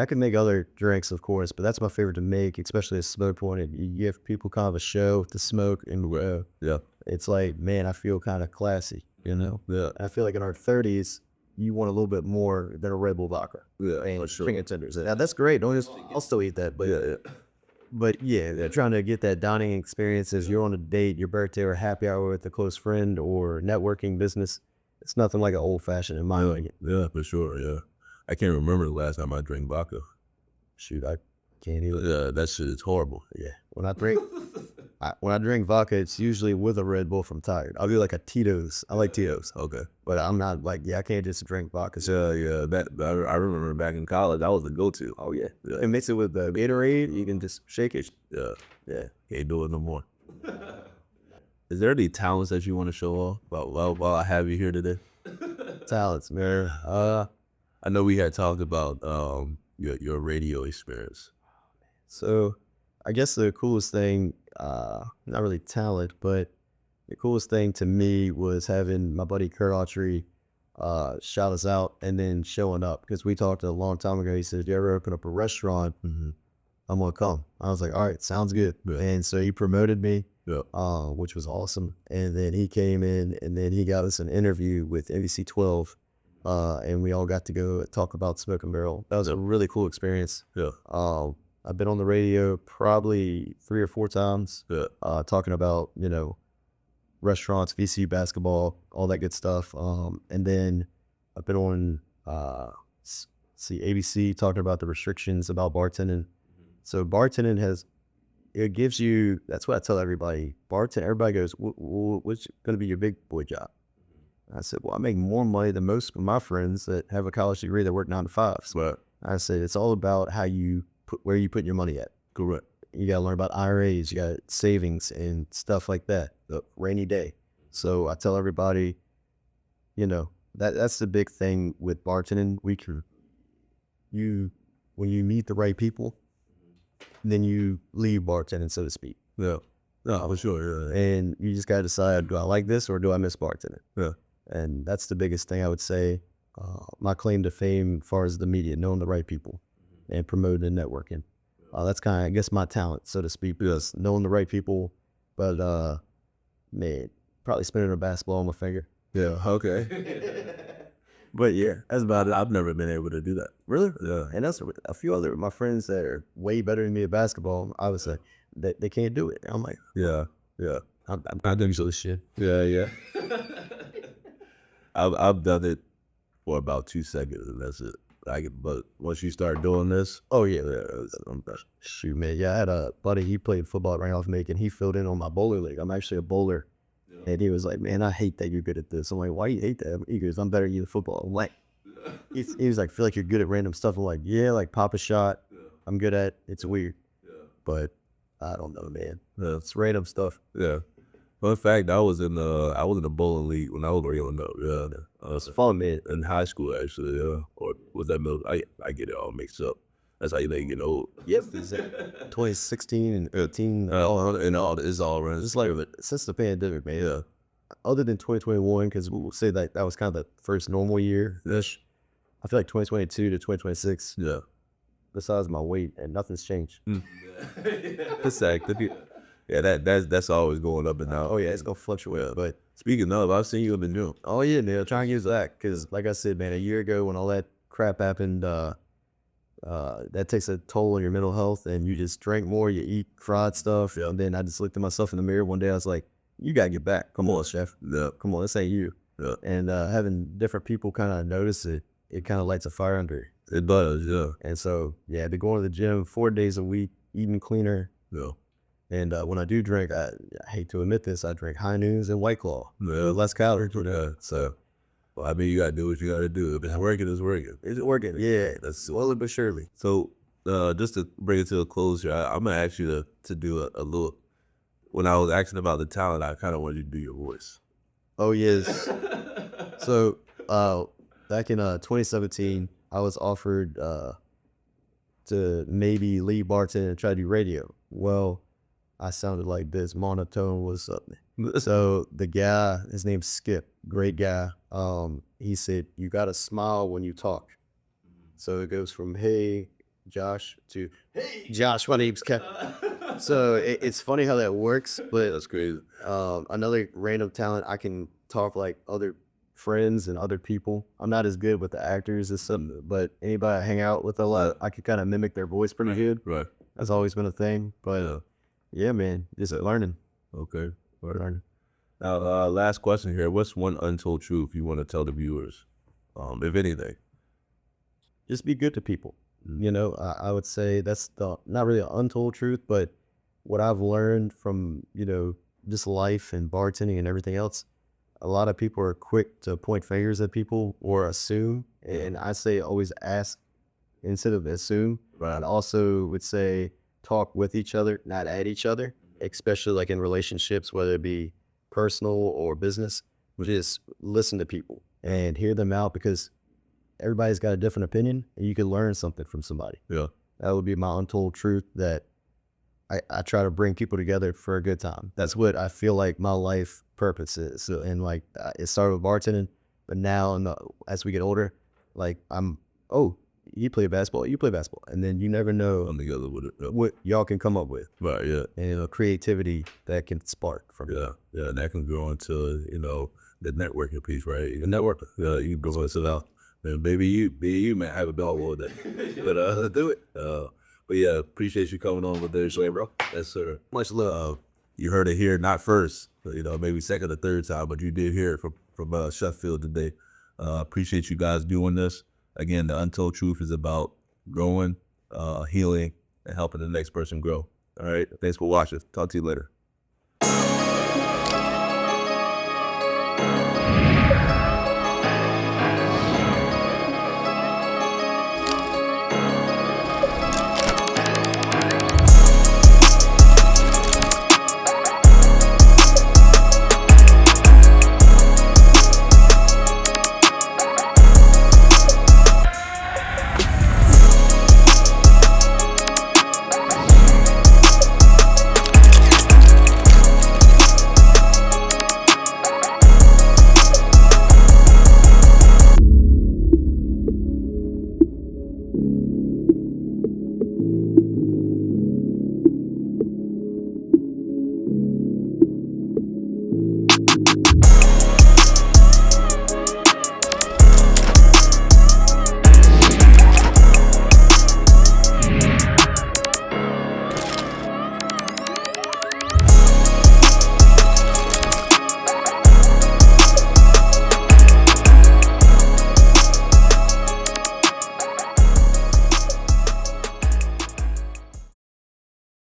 can make other drinks, of course, but that's my favorite to make, especially a smoke one. And you give people kind of a show to smoke, and yeah, it's like, man, I feel kind of classy, Yeah. I feel like in our 30s, you want a little bit more than a Red Bull vodka. Yeah, and sure. Finger tenders. Now, that's great. I'll still eat that, but But yeah, they're trying to get that dining experience as you're on a date, your birthday, or happy hour with a close friend, or networking business. It's nothing like an old fashioned in my opinion. Yeah, for sure. Yeah. I can't remember the last time I drank vodka. Shoot, I can't either. Yeah, that shit is horrible. Yeah. When I drink vodka, it's usually with a Red Bull if I'm tired. I'll do like a Tito's. I like Tito's. Okay. But I'm not like, I can't just drink vodka. So yeah, I remember back in college, that was the go-to. Oh yeah. And mix it with the Gatorade, you can just shake it. Yeah. Yeah. Can't do it no more. Is there any talents that you want to show off while I have you here today? Talents, man. I know we had talked about your radio experience. So I guess the coolest thing, not really talent, but the coolest thing to me was having my buddy Kurt Autry shout us out and then showing up, because we talked a long time ago. He said, if you ever open up a restaurant, I'm going to come. I was like, all right, sounds good. Yeah. And so he promoted me, which was awesome. And then he came in and then he got us an interview with NBC 12. And we all got to go talk about Smoke and Barrel. That was a really cool experience. Yeah. I've been on the radio probably 3 or 4 times, talking about, restaurants, VCU basketball, all that good stuff. And then I've been on, ABC talking about the restrictions about bartending. So bartending it gives you, that's what I tell everybody. Everybody goes, what's going to be your big boy job? I said, well, I make more money than most of my friends that have a college degree that work 9 to 5s. Right. I said, it's all about where you put your money at. Correct. You got to learn about IRAs, you got savings and stuff like that, the rainy day. So I tell everybody, that's the big thing with bartending. When you meet the right people, then you leave bartending, so to speak. Yeah. No, for sure. Yeah. And you just got to decide, do I like this or do I miss bartending? Yeah. And that's the biggest thing I would say. My claim to fame as far as the media, knowing the right people. and promoting and networking. That's kind of, I guess, my talent, so to speak, because knowing the right people, but man, probably spinning a basketball on my finger. Yeah. Okay. But yeah, That's about it. I've never been able to do that. really. Yeah. And that's a few other my friends that are way better than me at basketball. I would say that they can't do it. I'm like, Yeah. Yeah. I'm I think so. shit. Yeah. Yeah. I've done it for about 2 seconds, and that's it. But once you start doing this, Oh yeah, I'm done. shoot, man. Yeah, I had a buddy. He played football at Randolph Macon. He filled in on my bowler league. I'm actually a bowler, and he was like, "Man, I hate that you're good at this." I'm like, "Why you hate that?" He goes, "I'm better than you at football." I'm like, he was like, "Feel like you're good at random stuff." I'm like, "Yeah, like pop a shot. I'm good at. It's weird, but I don't know, man. Yeah. It's random stuff." Yeah. Fun fact, I was in the bowling league when I was growing up. Yeah. It's fun, man. In high school, actually. Yeah. Or was that middle? I get it all mixed up. That's how you get old. Yep, 2016 and 18. And all it's all around. Just like since the pandemic, man. Yeah. Other than 2021, because we'll say that was kind of the first normal year ish. I feel like 2022 to 2026, Yeah. besides my weight, and nothing's changed. It's active. Yeah, that's always going up and down. Oh yeah, it's gonna fluctuate. Yeah. But Speaking of, I've seen you in the gym. oh yeah, man, trying to use that because, like I said, man, a year ago when all that crap happened, that takes a toll on your mental health, and you just drink more, you eat fried stuff, Yeah. and then I just looked at myself in the mirror one day. I was like, "You gotta get back. Come on, Sheff. Yeah. Come on, this ain't you." Yeah. And having different people kind of notice it, it kind of lights a fire under you. It does. Yeah. And so, yeah, I've been going to the gym 4 days a week, eating cleaner. Yeah. And when I do drink, I hate to admit this, I drink High Noons and White Claw. Yeah. Less calories. Yeah. So, well, I mean, you gotta do what you gotta do. If it's working, it's working. Is it working? Yeah, That's slowly but surely. So, just to bring it to a close here, I'm gonna ask you to do a little. When I was asking about the talent, I kind of wanted you to do your voice. Oh, yes. So, back in 2017, I was offered to maybe lead bartender and try to do radio. Well, I sounded like this. Monotone was something. So the guy, his name's Skip, great guy. He said, "You got to smile when you talk." So it goes from, "Hey, Josh," to, "Hey, Josh, my name's Kevin." So it's funny how that works, but That's crazy. another random talent, I can talk like other friends and other people. I'm not as good with the actors as some, but anybody I hang out with a lot, I can kind of mimic their voice pretty good. Right. That's always been a thing. But yeah, man, just learning. Okay. Right. Learning. Now, last question here. What's one untold truth you want to tell the viewers, if anything? Just be good to people. You know, I would say that's not really an untold truth, but what I've learned from, just life and bartending and everything else, a lot of people are quick to point fingers at people or assume. And I say always ask instead of assume. Right. I'd also would say talk with each other, not at each other, especially like in relationships, whether it be personal or business. Just listen to people and hear them out because everybody's got a different opinion and you can learn something from somebody. Yeah. That would be my untold truth, that I try to bring people together for a good time. That's what I feel like my life purpose is. So, and like it started with bartending, but now as we get older, like you play basketball, and then you never know Come together with it. Yeah. what y'all can come up with, Right. Yeah. and creativity that can spark from it. Yeah. Yeah. And that can go into the networking piece, right? The network. Yeah. You can go and sit out. And maybe you may have a bell one day, but do it. But yeah, appreciate you coming on with this show, bro. That's much love. You heard it here, not first, maybe second or third time, but you did hear it from Sheffield today. Appreciate you guys doing this. Again, the Untold Truth is about growing, healing, and helping the next person grow. All right. Thanks for watching. Talk to you later.